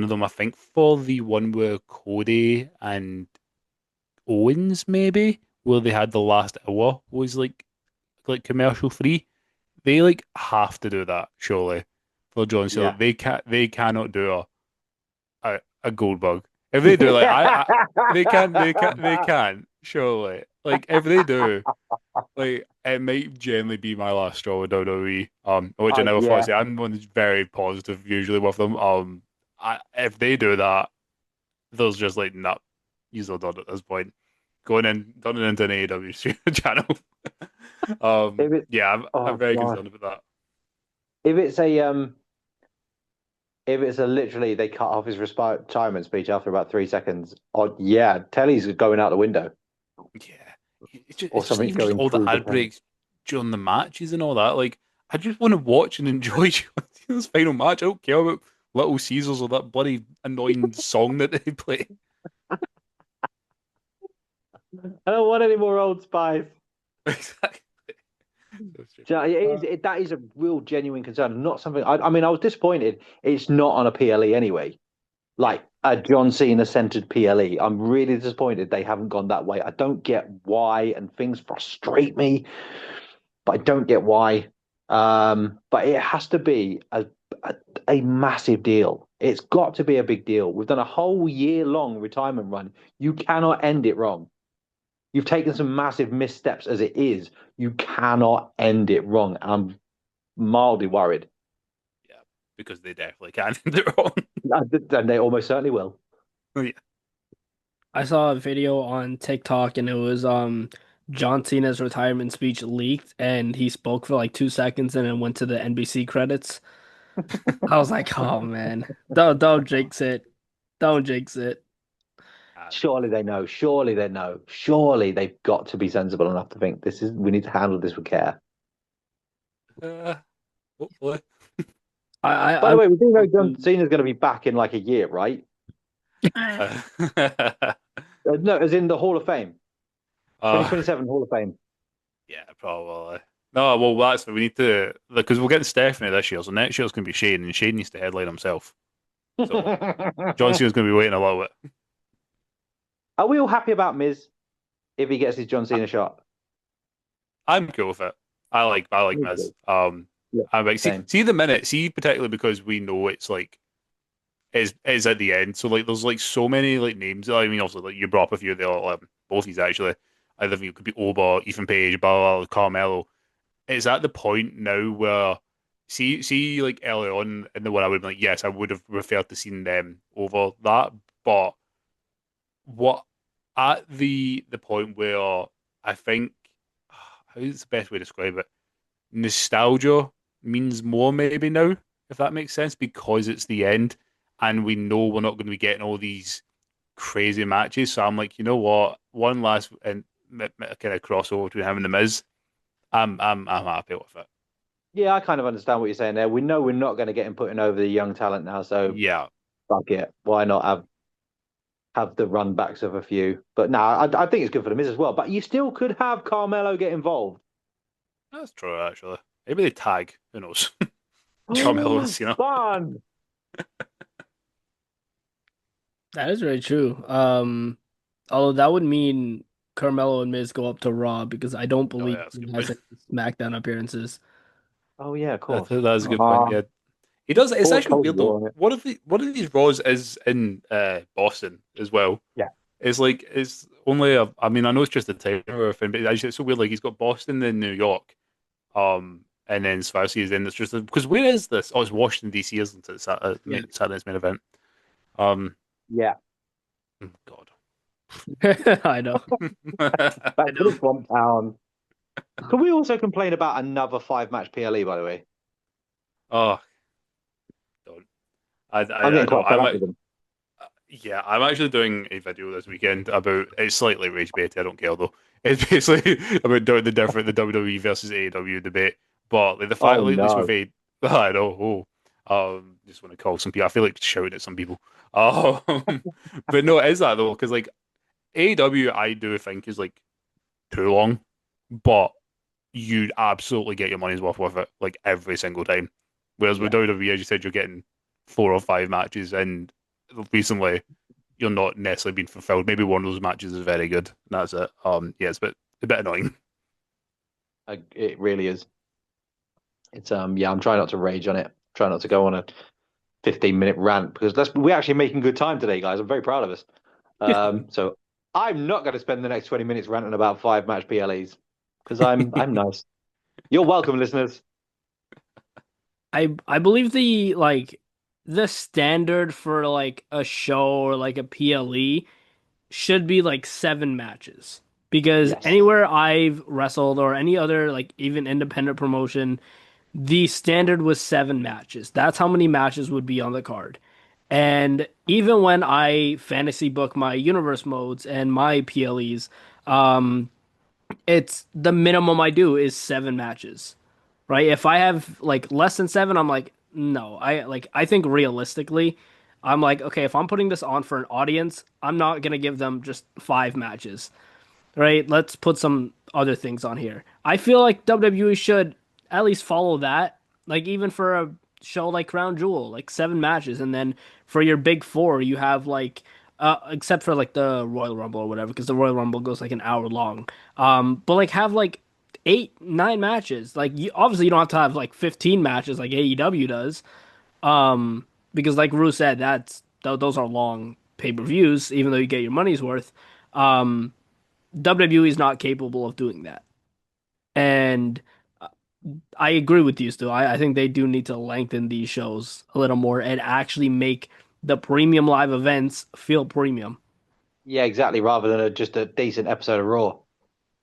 of them I think for the one where Cody and Owens maybe where they had the last hour was like commercial free. They like have to do that surely for John Cena. Yeah. They cannot do a Goldberg. If they do, like they can surely. Like if they do, like it might generally be my last straw with WWE. Which I never thought I'd Yeah. say. I'm one that's very positive usually with them. If they do that, there's just like not usually done at this point. Going in, turning into an AEW channel. If it, Yeah, I'm oh very gosh, concerned about that. if it's a if it's a literally they cut off his retirement speech after about 3 seconds, oh yeah, Telly's going out the window Yeah, or it's just something's even just going all the through the ad pen. breaks during the matches and all that. Like, I just want to watch and enjoy John Cena's final match. I don't care about Little Caesars or that bloody annoying song that they play. I don't want any more Old Spice. Exactly. So that is a real genuine concern. Not something. I mean, I was disappointed. It's not on a PLE anyway. Yeah, Like a John Cena centered PLE. I'm really disappointed they haven't gone that way. I don't get why, and things frustrate me, but I don't get why. But it has to be a, a massive deal. It's got to be a big deal. We've done a whole year long retirement run. You cannot end it wrong. You've taken some massive missteps as it is. You cannot end it wrong. I'm mildly worried. yeah, because they definitely can end it wrong. And they almost certainly will. Yeah. I saw a video on TikTok and it was John Cena's retirement speech leaked and he spoke for like 2 seconds and then went to the NBC credits. I was like, oh man, don't jinx it. Don't jinx it. Surely they know. Surely they know. Surely they've got to be sensible enough to think this is. We need to handle this with care. Uh, hopefully. By the way, we do know John I'm Cena's going to be back in like a year, right? Uh, No, as in the Hall of Fame, uh, 2027 Hall of Fame. yeah, probably. No, well, that's we need to because we're getting Stephanie this year, so next year's going to be Shane, and Shane needs to headline himself. So John Cena's going to be waiting a little bit. Are we all happy about Miz if he gets his John I, Cena shot? I'm cool with it. I like Me Miz. too. Yeah, I'm like same. see the minute, see particularly because we know it's like is at the end. So like there's like so many like names. I mean, also like you brought up a few of the both these actually. I think it could be Oba, Ethan Page, blah, blah, blah, Carmelo. It's at the point now where see like early on in the one I would be like, yes, I would have preferred to seen them over that. But what at the point where I think how's the best way to describe it? Nostalgia means more maybe now, if that makes sense, because it's the end and we know we're not going to be getting all these crazy matches. So I'm like, you know what? One last and kind of crossover between him and the Miz. I'm happy with it. Yeah, I kind of understand what you're saying there. We know we're not going to get him putting over the young talent now, so Yeah. fuck it. Why not have the run backs of a few? But no, I think it's good for the Miz as well. But you still could have Carmelo get involved. That's true, actually. Maybe they tag. Who knows? Carmelo and Cena. Fun. That is very true. Although that would mean Carmelo and Miz go up to Raw because I don't Oh, believe yeah, that's a he good has point. any SmackDown appearances. Oh yeah, of course. That's a good point. Yeah, he does. It's Poor actually Cody weird though. on it. One of these Raws is in Boston as well. Yeah. It's like it's only I mean, I know it's just a time or a thing, but actually it's so weird. Like he's got Boston, then New York, and then Swansea is in. It's just because where is this? Oh, it's Washington DC, isn't it? Yeah. Saturday's main event. Um, Yeah. God. I know. Back I to the know. Swamp Town. Can we also complain about another 5 match PLE, by the way? Oh, don't. I'm I getting know. quite fed up with them. Yeah, I'm actually doing a video this weekend about it's slightly rage bait. I don't care though. It's basically about doing the WWE versus AEW debate. But like the fact, Oh like, at least with no. a, I know. Just want to call some people. I feel like shouting at some people. But no, it is that though? Because like AEW, I do think is like too long, but you'd absolutely get your money's worth with it like every single time. Whereas with Yeah. WWE, as you said, you're getting 4 or 5 matches, and recently you're not necessarily being fulfilled. Maybe one of those matches is very good. That's it. Yeah, it's a bit annoying. It really is. It's yeah, I'm trying not to rage on it. Try not to go on a 15-minute rant because we're actually making good time today, guys. I'm very proud of us. So I'm not going to spend the next 20 minutes ranting about 5 match PLEs. because I'm nice. You're welcome, listeners. I believe the standard for like a show or like a PLE should be like 7 matches. Because Yes. anywhere I've wrestled or any other like even independent promotion, the standard was 7 matches. That's how many matches would be on the card. And even when I fantasy book my universe modes and my PLEs, um, it's the minimum I do is 7 matches, right? If I have like less than 7, I'm like, no. I think realistically, I'm like, okay, if I'm putting this on for an audience, I'm not gonna give them just 5 matches, right? Let's put some other things on here. I feel like WWE should at least follow that. Like even for a show like Crown Jewel, like 7 matches, and then for your big four, you have like except for like the Royal Rumble or whatever, because the Royal Rumble goes like an hour long. But like have like 8, 9 matches. Like obviously you don't have to have like 15 matches like AEW does. Because like Ru said, those are long pay-per-views, even though you get your money's worth. Um, WWE is not capable of doing that. And I agree with you, Stu. I think they do need to lengthen these shows a little more and actually make the premium live events feel premium. Yeah, exactly. Rather than just a decent episode of Raw.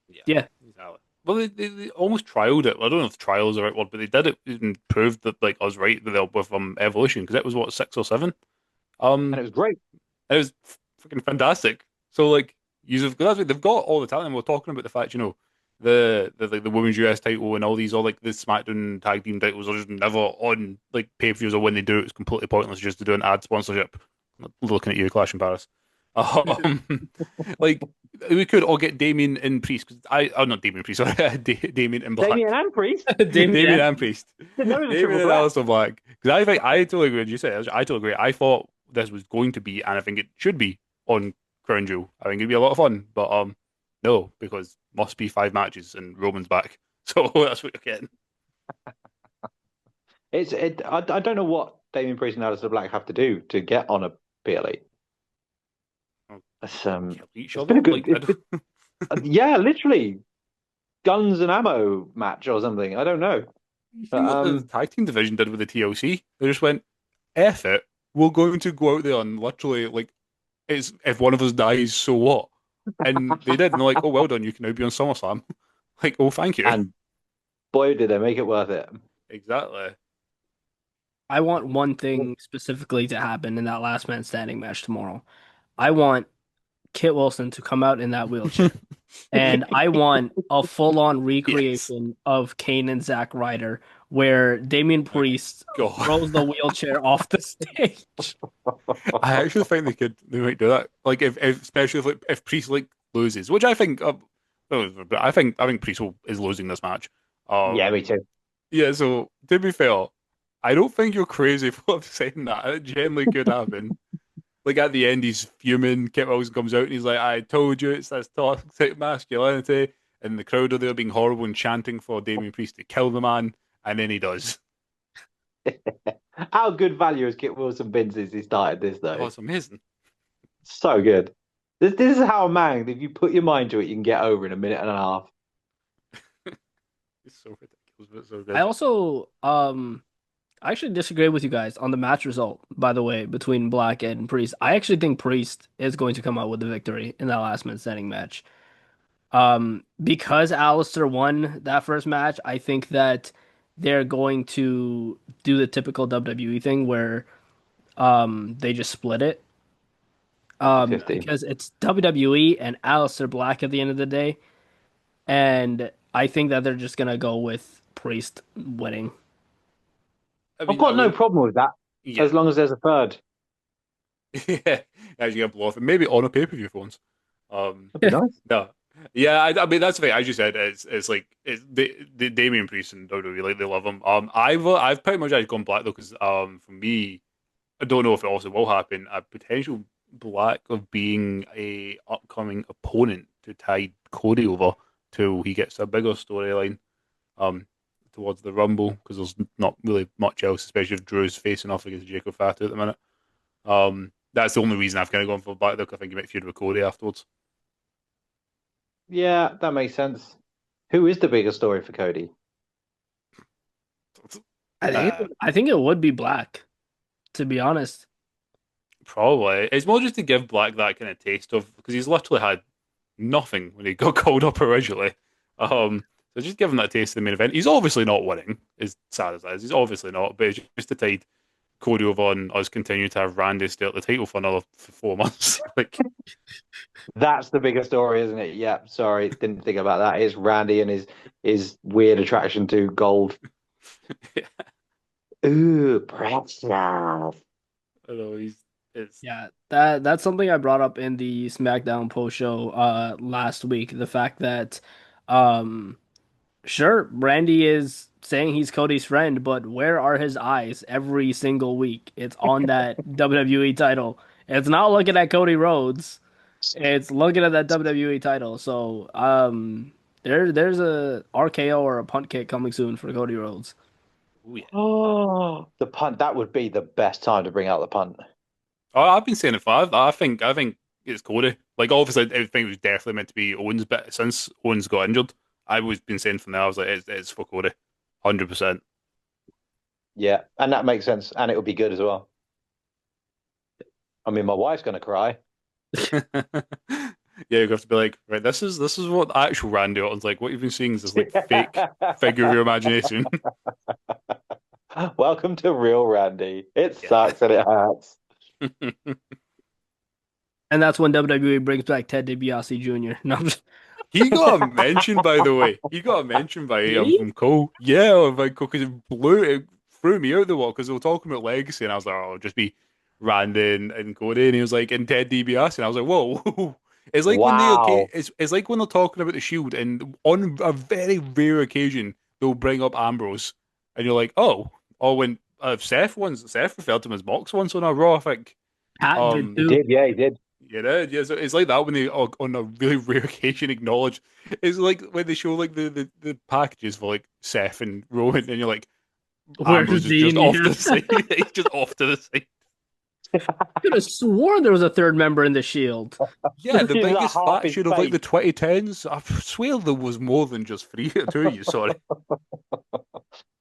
Yeah, Yeah. exactly. Well, they almost trialed it. I don't know if trial is the right word, but they did it and proved that like I was right with Evolution because it was what 6 or 7. And Um, it was great. it was freaking fantastic. So like that's what they've got all the talent. And we're talking about the fact the like the women's US title and all these all like the SmackDown tag team titles are just never on like pay-per-views, or when they do it's completely pointless just to do an ad sponsorship. Looking at you, Clash in Paris. Um, like we could all get Damien and Priest because not Damien Priest, sorry, Damien and Damien Black, and Priest. Damien Damien. and Priest, Didn't know it was a Damien triple and threat. Aleister Black. Because I think I totally agree with you said. I totally agree. I thought this was going to be, and I think it should be on Crown Jewel. I think it'd be a lot of fun, but no, because must be 5 matches and Roman's back, so that's what you're getting. I don't know what Damien Priest and Aleister Black have to do to get on a PLE. Oh, It's kill each it's been a other. good Like I don't. yeah, literally guns and ammo match or something. I don't know. You see But what the tag team division did with the TLC? They just went, F it. We're going to go out there and literally like it's if one of us dies, so what? And they did, and they're like, oh, well done, you can now be on SummerSlam. Like, oh, thank you. and boy did they make it worth it. Exactly. I want one thing specifically to happen in that last man standing match tomorrow. I want Kit Wilson to come out in that wheelchair. And I want a full-on Yes. recreation of Kane and Zack Ryder, where Damian My Priest God. throws the wheelchair off the stage. I actually think they might do that. Like if especially if Priest like loses, which I think but I think Priest is losing this match. Yeah, Um me too. yeah, so to be fair, I don't think you're crazy for saying that. It genuinely could happen. Like at the end, he's fuming. Kit Wilson comes out and he's like, "I told you it's this toxic masculinity." And the crowd are there being horrible and chanting for Damien Priest to kill the man, and then he does. How good value has Kit Wilson been since he started this Oh, though? it's amazing. So good. This is how a man, if you put your mind to it, you can get over in a minute and a half. It's so ridiculous, but so I good. also I actually disagree with you guys on the match result, by the way, between Black and Priest. I actually think Priest is going to come out with the victory in that last man standing match. Because Alistair won that first match, I think that they're going to do the typical WWE thing where they just split it. 50-50. Because it's WWE and Alistair Black at the end of the day, and I think that they're just gonna go with Priest winning. I I've mean, I got no would, problem with that yeah, as long as there's a third. yeah. As you get blow off, and maybe on a pay-per-view for once. Um, That'd be nice. no, yeah. I mean, that's the thing. As you said, it's like the Damian Priest and WWE, like they love him. I've pretty much gone Black though because for me. I don't know if it also will happen. A potential Black of being a upcoming opponent to tide Cody over till he gets a bigger storyline towards the Rumble because there's not really much else, especially if Drew's facing off against Jacob Fatu at the minute. That's the only reason I've kind of gone for Black though. 'Cause I think he might feud with Cody afterwards. Yeah, that makes sense. Who is the bigger story for Cody? I think it would be Black, to be honest. Probably. It's more just to give Black that kind of taste of because he's literally had nothing when he got called up originally. So just give him that taste of the main event. He's obviously not winning, as sad as that is. He's obviously not, but it's just to tide Cody over on us continuing to have Randy stay at the title for another 4 months. Like, That's the bigger story, isn't it? Yeah, sorry, didn't think about that. It's Randy and his weird attraction to gold. yeah, Ooh, precious. I know it's Yeah, that's something I brought up in the SmackDown post show last week. The fact that um sure, Randy is saying he's Cody's friend, but where are his eyes every single week? It's on that WWE title. It's not looking at Cody Rhodes. It's looking at that WWE title. So, there's a RKO or a punt kick coming soon for Cody Rhodes. oh yeah. Oh, the punt. That would be the best time to bring out the punt. Oh, I've been saying it for. I think it's Cody. Like obviously, I think it was definitely meant to be Owens, but since Owens got injured, I was been saying from there. I was like, it's for Cody, 100%. Yeah, and that makes sense, and it would be good as well. I mean, my wife's gonna cry. Yeah, you have to be like, right, this is what the actual Randy Orton's like. What you've been seeing is this like fake figure of your imagination. Welcome to real Randy. It Yeah. sucks and it hurts. And that's when WWE brings back Ted DiBiase Jr. No, He got a mention, by the way. He got a mention by did he? from Cole. Yeah, by Cole because it threw me out the wall because they were talking about legacy, and I was like, oh, it'll just be Randy and Cody, and he was like, and Ted DiBiase, and I was like, whoa. It's like when they okay, Wow. it's like when they're talking about the Shield, and on a very rare occasion they'll bring up Ambrose, and you're like, oh, when Seth referred to him as Mox once on a Raw, I think. Pat did Um, He too. did, yeah, he did. yeah, yeah. So it's like that when they on a really rare occasion acknowledge. It's like when they show like the packages for like Seth and Rowan, and you're like, Where's Ambrose is just Dean? off to Yeah. the side. He's just off to the side. Could have sworn there was a third member in the Shield. Yeah, the He's like biggest half his faction of like face. the 2010s. I swear there was more than just three or two of you. Sorry.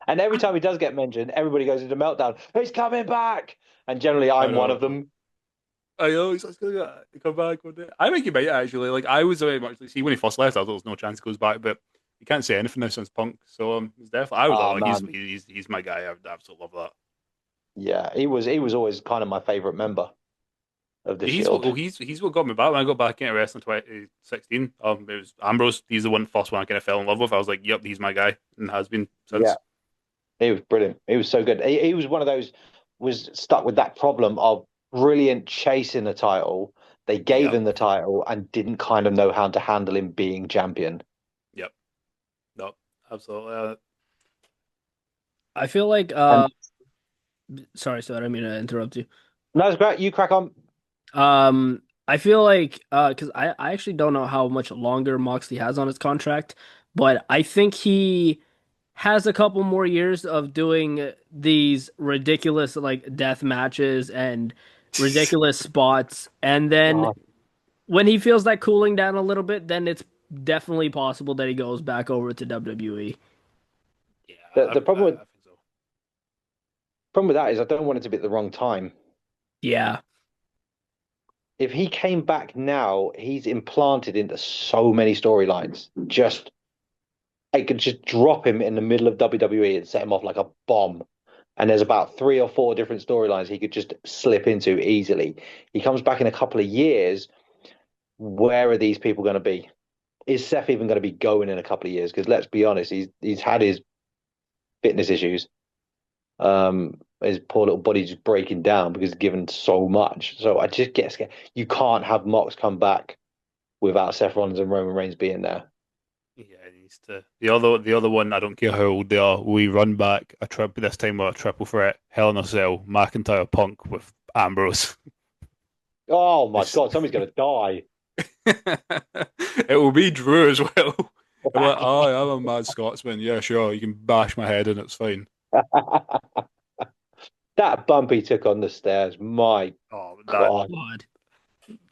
And every time he does get mentioned, everybody goes into meltdown. He's coming back. And generally, I I'm one of know. them. I know. He's just gonna come back one day. I think he might actually. Like I was very much like, see when he first left, I thought there was no chance he goes back, but you can't say anything now since Punk. So it's definitely. I was Oh, like, man. he's my guy. I would absolutely love that. Yeah, he was always kind of my favorite member of the He's what Shield. well, he's what got me back when I got back into wrestling 2016. It was Ambrose. He's the first one I kind of fell in love with. I was like, yep, he's my guy, and has been Yeah, since. he was brilliant. He was so good. He was one of those was stuck with that problem of brilliant chasing the title. They gave Yep, him the title and didn't kind of know how to handle him being champion. yep, no, absolutely. I feel like And sorry, I didn't mean to interrupt you. no, it's great. You crack on. I feel like because I actually don't know how much longer Moxley has on his contract, but I think he has a couple more years of doing these ridiculous like death matches and ridiculous spots, and then God. when he feels that cooling down a little bit, then it's definitely possible that he goes back over to WWE. Yeah, The problem with I think so. that is I don't want it to be at the wrong time. Yeah. If he came back now, he's implanted into so many storylines. Just I could just drop him in the middle of WWE and set him off like a bomb. And there's about three or four different storylines he could just slip into easily. He comes back in a couple of years. Where are these people going to be? Is Seth even going to be going in a couple of years? Because let's be honest, he's had his fitness issues. His poor little body just breaking down because he's given so much. So I just get scared. You can't have Mox come back without Seth Rollins and Roman Reigns being there. Yeah, it needs to. The other one, I don't care how old they are. We run back a trip this time with a triple threat, Hell in a Cell, McIntyre, Punk with Ambrose. Oh my It's- God, somebody's going to die. it will be Drew as well. I'm like, oh, I'm a mad Scotsman. Yeah, sure, you can bash my head and it's fine. That bump he took on the stairs, my Oh, that God. God.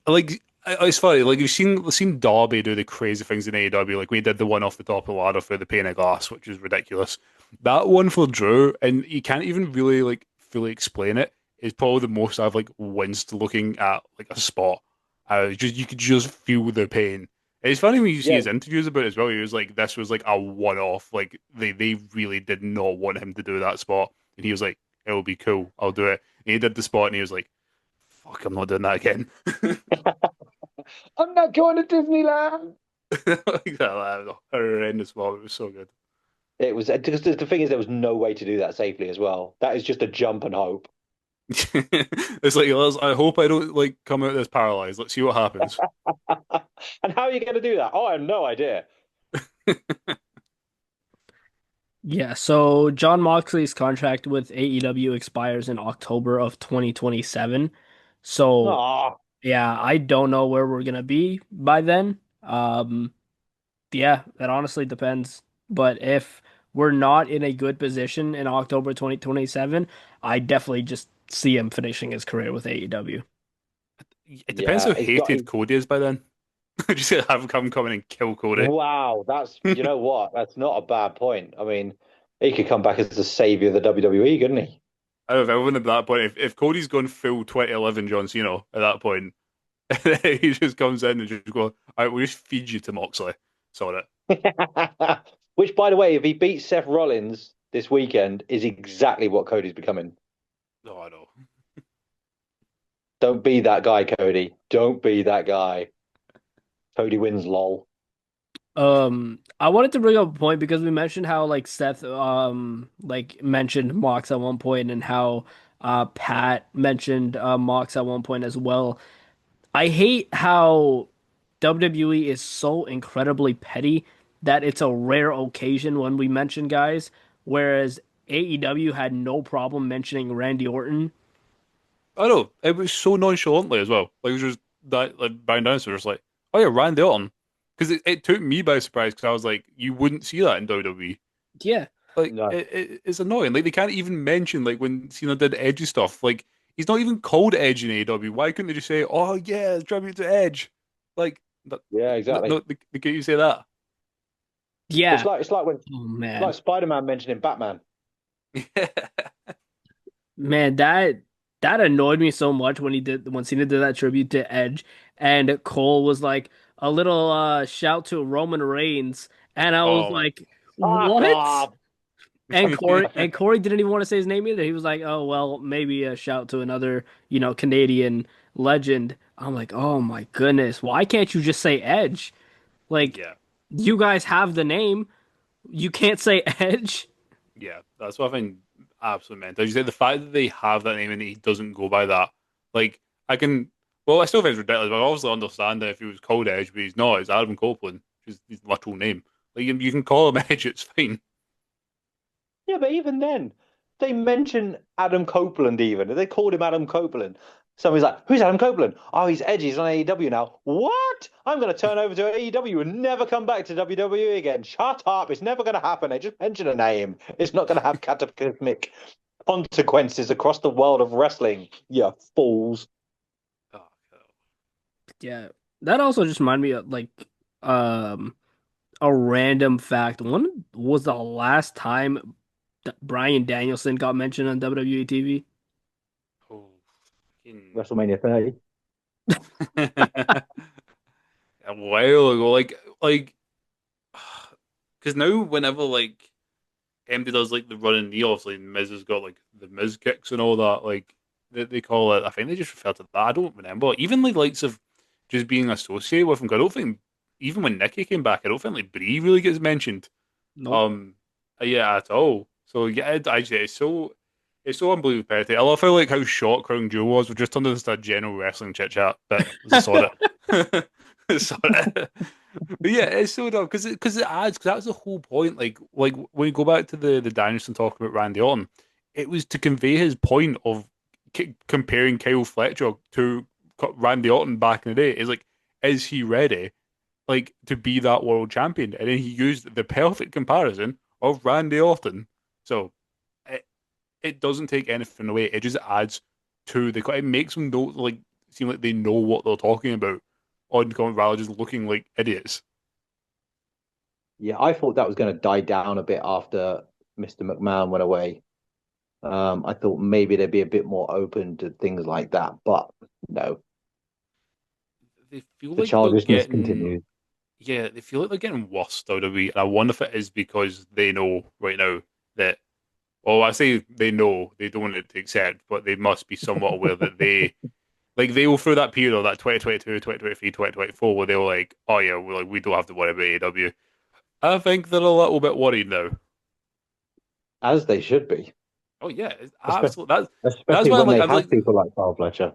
like It's funny, like we've seen Darby do the crazy things in AEW, like we did the one off the top of the ladder for the pane of glass, which is ridiculous. That one for Drew, and you can't even really like fully explain it, is probably the most I've like winced looking at like a spot. Just you could just feel the pain. It's funny when you see Yeah, his interviews about it as well. He was like, "This was like a one-off. Like they really did not want him to do that spot," and he was like, "It'll be cool. I'll do it." And he did the spot, and he was like, "Fuck, I'm not doing that again." I'm not going to Disneyland. Like that was a horrendous moment. It was so good. It was because the thing is, there was no way to do that safely as well. That is just a jump and hope. It's like, I hope I don't like come out this paralyzed. Let's see what happens. And how are you going to do that? Oh, I have no idea. Yeah, so John Moxley's contract with AEW expires in October of 2027. So, Oh, yeah, I don't know where we're gonna be by then. Yeah, that honestly depends. But if we're not in a good position in October 2027, I definitely just see him finishing his career with AEW. It depends yeah. how It's got. hated Cody is by then. Just have him come in and kill Cody. Wow, that's you know what? That's not a bad point. I mean, he could come back as the savior of the WWE, couldn't he? Out of everyone at that point, if Cody's gone full 2011 John Cena at that point, he just comes in and just go, "All right, we'll just feed you to Moxley." Sort it. Which, by the way, if he beats Seth Rollins this weekend, is exactly what Cody's becoming. Oh, I know. Don't be that guy, Cody. Don't be that guy. Cody wins, lol. I wanted to bring up a point because we mentioned how like Seth like mentioned Mox at one point and how Pat mentioned Mox at one point as well. I hate how WWE is so incredibly petty that it's a rare occasion when we mention guys, whereas AEW had no problem mentioning Randy Orton. I know. It was so nonchalantly as well. Like it was just that like Brian Danielson was just like, "Oh yeah, Randy Orton," because it took me by surprise because I was like, "You wouldn't see that in WWE." Yeah. Like No. it's annoying. Like they can't even mention like when Cena did Edgy stuff. Like he's not even called Edge in AEW. Why couldn't they just say, "Oh yeah, tribute to Edge"? Like that, Yeah, no, exactly. no, they can't you say that? Yeah. Oh It's like man. Spider-Man mentioning Batman. Man, that annoyed me so much when Cena did that tribute to Edge and Cole was like a little shout to Roman Reigns and I was Oh my. like, Fuck "What?" off. And Corey didn't even want to say his name either. He was like, "Oh, well, maybe a shout to another, Canadian legend." I'm like, "Oh my goodness. Why can't you just say Edge? Like Yeah, you guys have the name. You can't say Edge." yeah. That's what I find absolutely mental. You say the fact that they have that name and he doesn't go by that. Like I can. Well, I still think it's ridiculous, but I obviously understand that if he was called Edge, but he's not. It's Adam Copeland, which is his literal name. Like you can call him Edge, it's fine. Yeah, but even then, they mention Adam Copeland even. They called him Adam Copeland. Somebody's like, who's Adam Copeland? Oh, he's Edgy. He's on AEW now. What? I'm going to turn over to AEW and never come back to WWE again. Shut up. It's never going to happen. They just mention a name. It's not going to have cataclysmic consequences across the world of wrestling. You fools. Oh, Yeah. That also just reminded me of like um a random fact. When was the last time that Bryan Danielson got mentioned on WWE TV? oh, fucking WrestleMania 30. a while ago. Like, because now whenever like MD does like the running knee, obviously Miz has got like the Miz kicks and all that. Like they call it. I think they just refer to that. I don't remember. Even like likes of just being associated with him. 'Cause I don't think even when Nikki came back, I don't think like Brie really gets mentioned. Nope. Um, yeah, at all. So yeah, actually, it's so unbelievably petty. I love how short Crown Jewel was. We just turned this into a general wrestling chit chat, but I saw it. Saw it. But yeah, it's so dumb because it adds because that's the whole point. Like when you go back to the Danielson talk about Randy Orton, it was to convey his point of comparing Kyle Fletcher to Randy Orton back in the day. Is like, is he ready? Like to be that world champion, and then he used the perfect comparison of Randy Orton. So it it doesn't take anything away. It just adds to the. It makes them know like seem like they know what they're talking about. on comment rather than just looking like idiots. Yeah, I thought that was going to die down a bit after Mr. McMahon went away. I thought maybe they'd be a bit more open to things like that, but no, They feel the like they're childishness getting continues. yeah, they feel like they're getting worse WWE, and I wonder if it is because they know right now that well, I say they know they don't want it to accept, but they must be somewhat aware that they will through that period of that 2022, 2023, 2024 where they were like, oh yeah, we don't have to worry about AEW. I think they're a little bit worried now. As they should be, Oh yeah, it's especially, absolutely that's especially why when they I'm have like people like Carl Fletcher.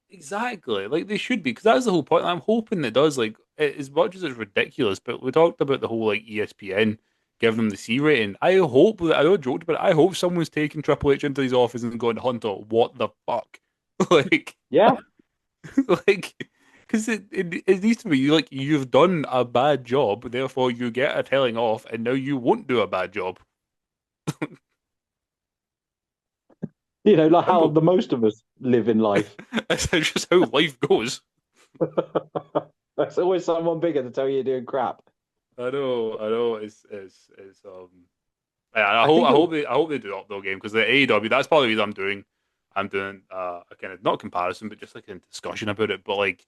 exactly like they should be because that's the whole point. I'm hoping it does as much as it's ridiculous, but we talked about the whole like ESPN giving them the C rating. I hope that I know I joked about it. I hope someone's taking Triple H into his office and going, Hunter, what the fuck? like Yeah, like because it needs to be like you've done a bad job, therefore you get a telling off, and now you won't do a bad job. like how Simple. the most of us live in life. That's just how life goes. There's always someone bigger to tell you you're doing crap. I know. It's yeah, I think it, I hope they do up their game because the AEW. That's part of the reason I'm doing a kind of not comparison, but just like a discussion about it. But like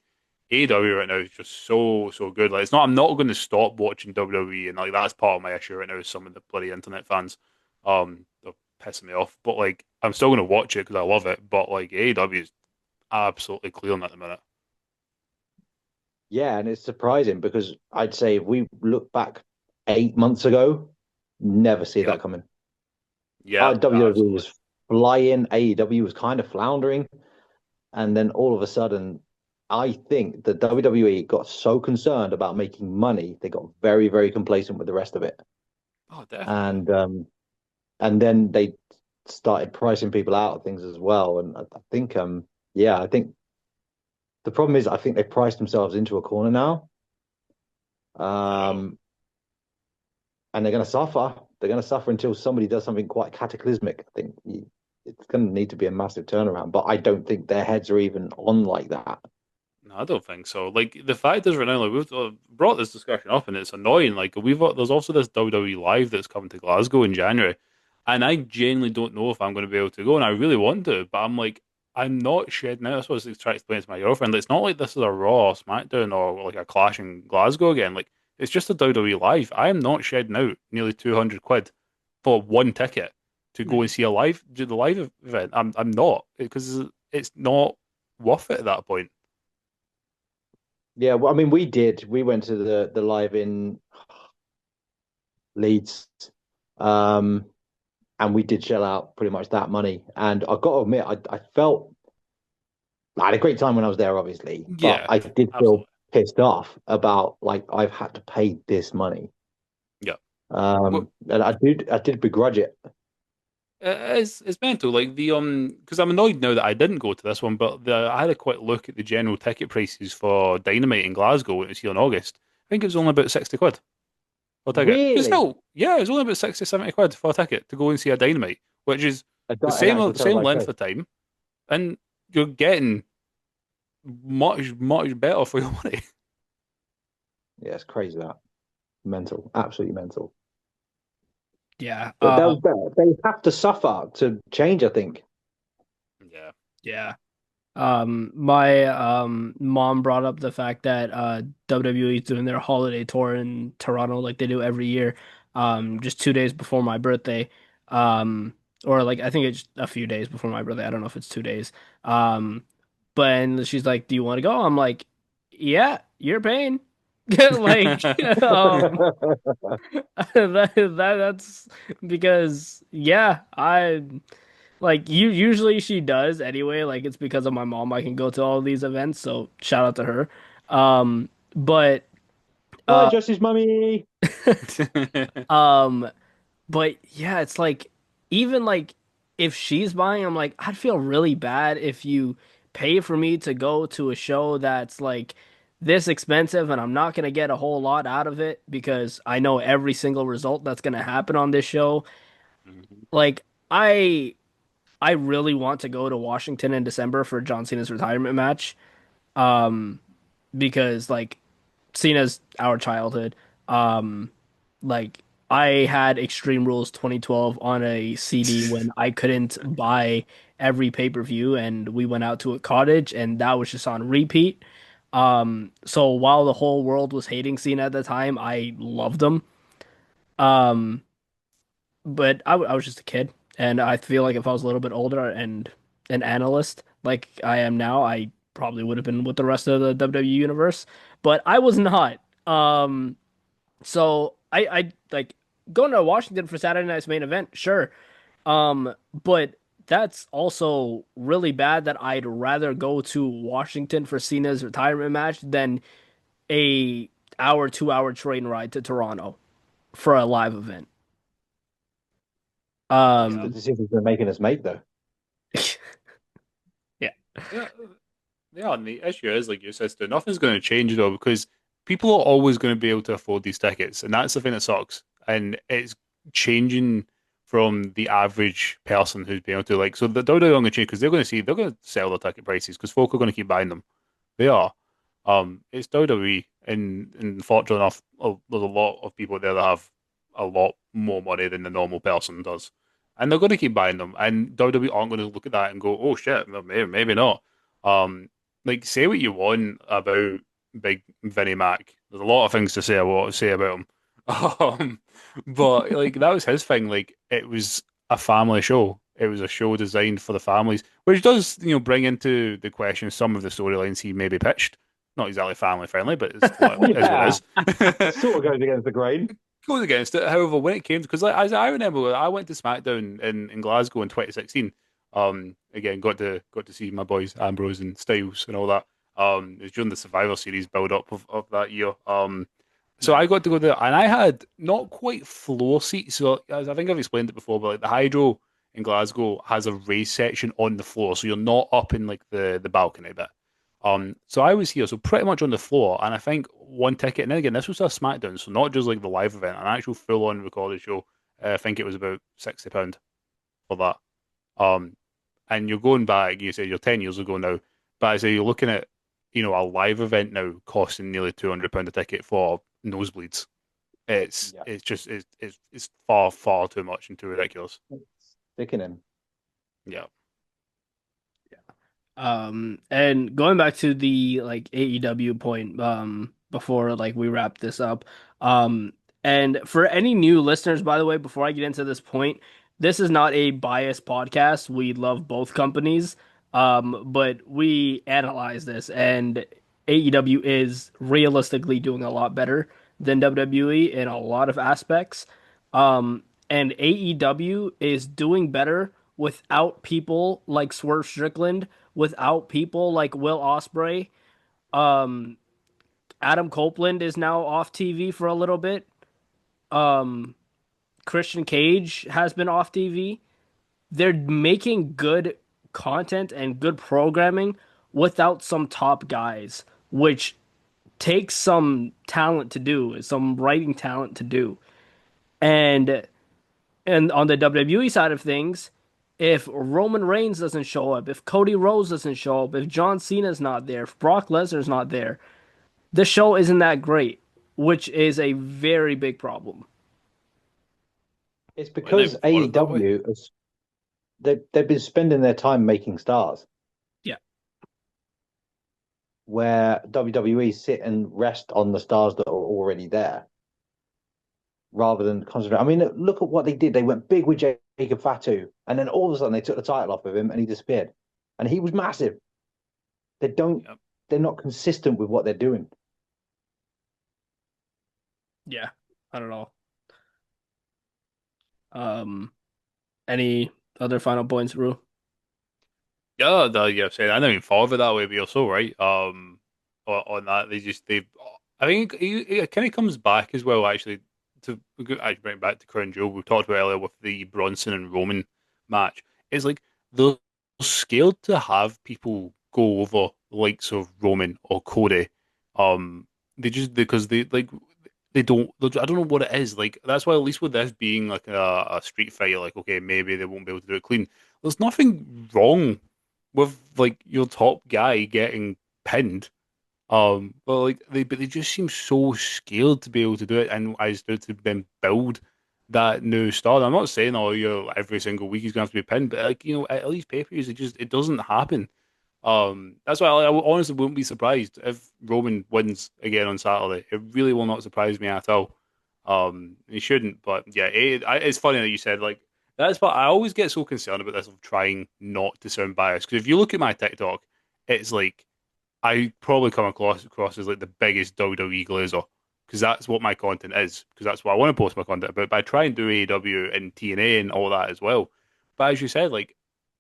AEW right now is just so good. Like it's not. I'm not going to stop watching WWE, and like that's part of my issue right now. Is some of the bloody internet fans, they're pissing me off. But like I'm still going to watch it because I love it. But like AEW is absolutely clearing at the minute. yeah, and it's surprising because I'd say if we look back 8 months ago, never see Yep. that coming. Yeah. WWE Absolutely. was flying, AEW was kind of floundering, and then all of a sudden, I think the WWE got so concerned about making money, they got very, very complacent with the rest of it, Oh, definitely. and then they started pricing people out of things as well. And I think, yeah, I think the problem is I think they priced themselves into a corner now, I know. um, and they're going to suffer. They're going to suffer until somebody does something quite cataclysmic. I think it's going to need to be a massive turnaround, but I don't think their heads are even on like that. No, I don't think so. Like the fact is, right now, like we've brought this discussion up, and it's annoying. Like there's also this WWE Live that's coming to Glasgow in January, and I genuinely don't know if I'm going to be able to go, and I really want to, but I'm like, I'm not shedding out. That's what I was trying to explain to my girlfriend. It's not like this is a Raw, or SmackDown, or like a Clash in Glasgow again. Like it's just a WWE Live. I am not shedding out nearly 200 quid for one ticket to go and see do the live event. I'm not because it's not worth it at that point. Yeah, well, I mean, we did. We went to the live in Leeds, um, and we did shell out pretty much that money. And I got to admit, I felt I had a great time when I was there, obviously, but Yeah, I did feel absolutely. pissed off about like I've had to pay this money. Yeah. Well, And I did begrudge it. it's mental. Like because I'm annoyed now that I didn't go to this one, but I had a quick look at the general ticket prices for Dynamite in Glasgow when it was here in August. I think it was only about 60 quid for a ticket. Which is Really, still, yeah, it was only about 60, 70 quid for a ticket to go and see a Dynamite, which is an actual same televised length show. of time, and you're getting much better for your money. Yeah, it's crazy that mental, absolutely mental. Yeah. But they have to suffer to change. I think. Yeah. Yeah. My mom brought up the fact that WWE is doing their holiday tour in Toronto like they do every year, just 2 days before my birthday, or like I think it's a few days before my birthday. I don't know if it's 2 days. Um, but and she's like, "Do you want to go?" I'm like, "Yeah, you're paying." Like, that's because yeah, I. Like you usually she does anyway, like it's because of my mom I can go to all these events, so shout out to her. But Hi, uh Jesse's mummy. um but yeah, it's like even like if she's buying, I'm like I'd feel really bad if you pay for me to go to a show that's like this expensive and I'm not gonna get a whole lot out of it because I know every single result that's gonna happen on this show. Like I really want to go to Washington in December for John Cena's retirement match. Um, because like Cena's our childhood. Um, like I had Extreme Rules 2012 on a CD when I couldn't buy every pay-per-view, and we went out to a cottage, and that was just on repeat. So while the whole world was hating Cena at the time, I loved him. Um, but I was just a kid, and I feel like if I was a little bit older and an analyst like I am now, I probably would have been with the rest of the WWE universe, but I was not. So I like going to Washington for Saturday night's main event, sure. But that's also really bad that I'd rather go to Washington for Cena's retirement match than a hour, 2 hour train ride to Toronto for a live event. It's the Um, decisions they're making us make, though. yeah, Yeah, yeah, and the issue is, like your sister, nothing's going to change though because people are always going to be able to afford these tickets, and that's the thing that sucks. And it's changing from the average person who's being able to like. So the WWE are going to change because they're going to sell the ticket prices because folk are going to keep buying them. They are. It's WWE, and fortunately enough, there's a lot of people there that have a lot more money than the normal person does, and they're going to keep buying them. And WWE aren't going to look at that and go, "Oh shit, well, maybe not." Um, like say what you want about Big Vinnie Mac. There's a lot of things to say about him. Um, but like that was his thing. Like it was a family show. It was a show designed for the families, which does, bring into the question some of the storylines he maybe pitched. Not exactly family friendly, but it's what it is. What Yeah, it is. sort of goes against the grain. Goes against it. However, when it came to, because like, as I remember, I went to SmackDown in Glasgow in 2016. Again, got to see my boys Ambrose and Styles and all that. It was during the Survivor Series build up of that year. So I got to go there, and I had not quite floor seats. So as I think I've explained it before, but like the Hydro in Glasgow has a raised section on the floor, so you're not up in like the balcony bit. So I was here, so pretty much on the floor, and I think one ticket, and then again, this was a SmackDown, so not just like the live event, an actual full-on recorded show. I think it was about £60 for that. Um, and you're going back, you say you're 10 years ago now, but I say you're looking at, a live event now costing nearly £200 a ticket for nosebleeds. Yeah, It's just it's far far too much and too ridiculous. it's sickening. Yeah. and going back to the like AEW point, before like we wrap this up, and for any new listeners, by the way, before I get into this point, this is not a biased podcast. We love both companies, but we analyze this, and AEW is realistically doing a lot better than WWE in a lot of aspects. And AEW is doing better without people like Swerve Strickland, without people like Will Ospreay. Um, Adam Copeland is now off TV for a little bit. Um, Christian Cage has been off TV. They're making good content and good programming without some top guys, which takes some talent to do, some writing talent to do. And and on the WWE side of things, if Roman Reigns doesn't show up, if Cody Rhodes doesn't show up, if John Cena's not there, if Brock Lesnar's not there, the show isn't that great, which is a very big problem. It's I never because thought of it that way. AEW has they've been spending their time making stars, Yeah. where WWE sit and rest on the stars that are already there, rather than concentrate. I mean, look at what they did. They went big with Jacob Fatu, and then all of a sudden they took the title off of him, and he disappeared. And he was massive. They don't. Yep. They're not consistent with what they're doing. Yeah. I don't know. Um, any other final points, Rue? Yeah, yeah, saying I never even thought of it that way, but you're so right. On that, I think it kind of comes back as well. Actually, I bring it back to Crown Jewel. We talked about earlier with the Bronson and Roman match. It's like they're scared to have people go over the likes of Roman or Cody. They just because they like they don't. I don't know what it is. Like that's why at least with this being like a street fight, like okay, maybe they won't be able to do it clean. There's nothing wrong with like your top guy getting pinned. But like they just seem so scared to be able to do it, and as to then build that new star. I'm not saying every single week he's gonna have to be pinned, but like at least pay-per-views it doesn't happen. That's why I honestly wouldn't be surprised if Roman wins again on Saturday. It really will not surprise me at all. He shouldn't, but yeah, it's funny that you said like that's. But I always get so concerned about this of trying not to sound biased because if you look at my TikTok, it's like I probably come across as like the biggest WWE glazer because that's what my content is because that's what I want to post my content about. But I try and do AEW and TNA and all that as well. But as you said, like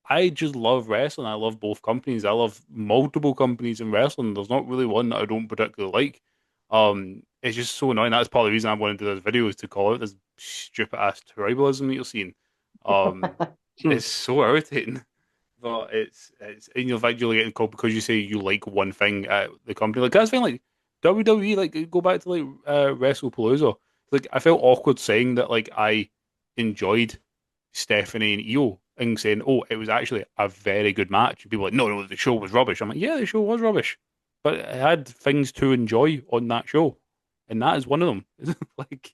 I just love wrestling. I love both companies. I love multiple companies in wrestling. There's not really one that I don't particularly like. It's just so annoying. That's part of the reason I want to do this video is to call out this stupid ass tribalism that you're seeing. Um, Hmm. it's so irritating. But it's and you're eventually getting called because you say you like one thing at the company. Like that's the thing, like WWE, like go back to like WrestlePalooza. Like I felt awkward saying that like I enjoyed Stephanie and Io and saying, oh, it was actually a very good match. And people were like, no, the show was rubbish. I'm like, yeah, the show was rubbish. But it had things to enjoy on that show. And that is one of them. Like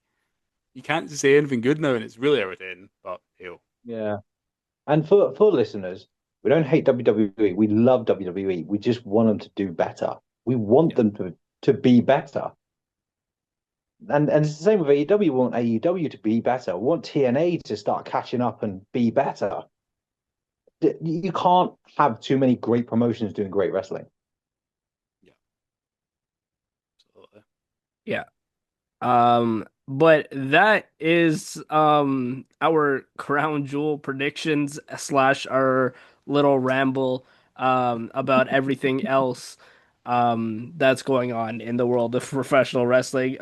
you can't say anything good now and it's really irritating. But hell. Yeah. And for listeners, we don't hate WWE. We love WWE. We just want them to do better. We want Yeah. them to be better. And it's the same with AEW. We want AEW to be better. We want TNA to start catching up and be better. You can't have too many great promotions doing great wrestling. Yeah. Absolutely. Yeah. But that is our crown jewel predictions slash our little ramble about everything else that's going on in the world of professional wrestling.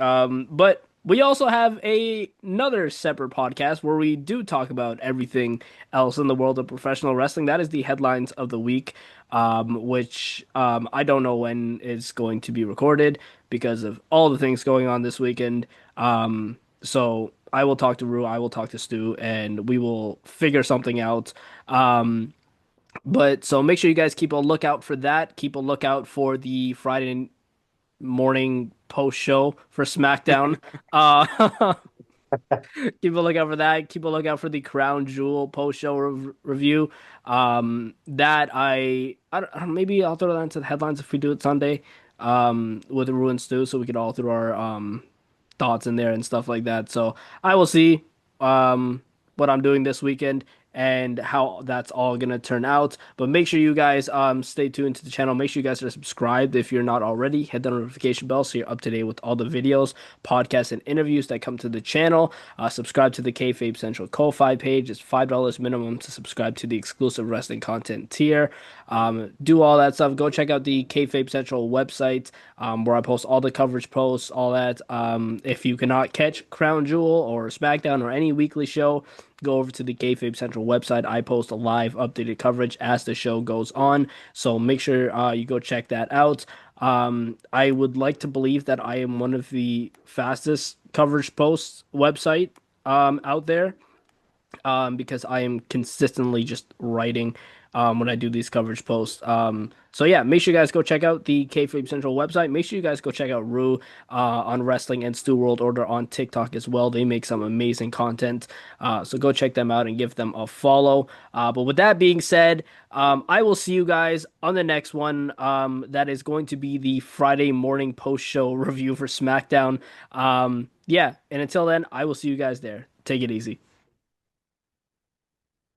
But we also have another separate podcast where we do talk about everything else in the world of professional wrestling. That is the headlines of the week, which I don't know when it's going to be recorded because of all the things going on this weekend. So I will talk to Rue, I will talk to Stu, and we will figure something out. But so make sure you guys keep a lookout for that. Keep a lookout for the Friday morning post show for SmackDown. Uh, keep a lookout for that. Keep a lookout for the Crown Jewel post show review. That I don't know, maybe I'll throw that into the headlines if we do it Sunday. With the Ruin Stew, so we could all throw our thoughts in there and stuff like that. So I will see what I'm doing this weekend and how that's all gonna turn out. But make sure you guys stay tuned to the channel. Make sure you guys are subscribed if you're not already. Hit the notification bell so you're up to date with all the videos, podcasts, and interviews that come to the channel. Subscribe to the Kayfabe Central Ko-Fi page. It's $5 minimum to subscribe to the exclusive wrestling content tier. Do all that stuff. Go check out the Kayfabe Central website where I post all the coverage posts, all that. If you cannot catch Crown Jewel or SmackDown or any weekly show, go over to the Kayfabe Central website. I post a live updated coverage as the show goes on. So make sure you go check that out. I would like to believe that I am one of the fastest coverage posts website out there because I am consistently just writing when I do these coverage posts. So yeah, make sure you guys go check out the Kayfabe Central website. Make sure you guys go check out Rue on wrestling and Stu World Order on TikTok as well. They make some amazing content. So go check them out and give them a follow. But with that being said, I will see you guys on the next one. That is going to be the Friday morning post show review for SmackDown. Yeah, and until then, I will see you guys there. Take it easy.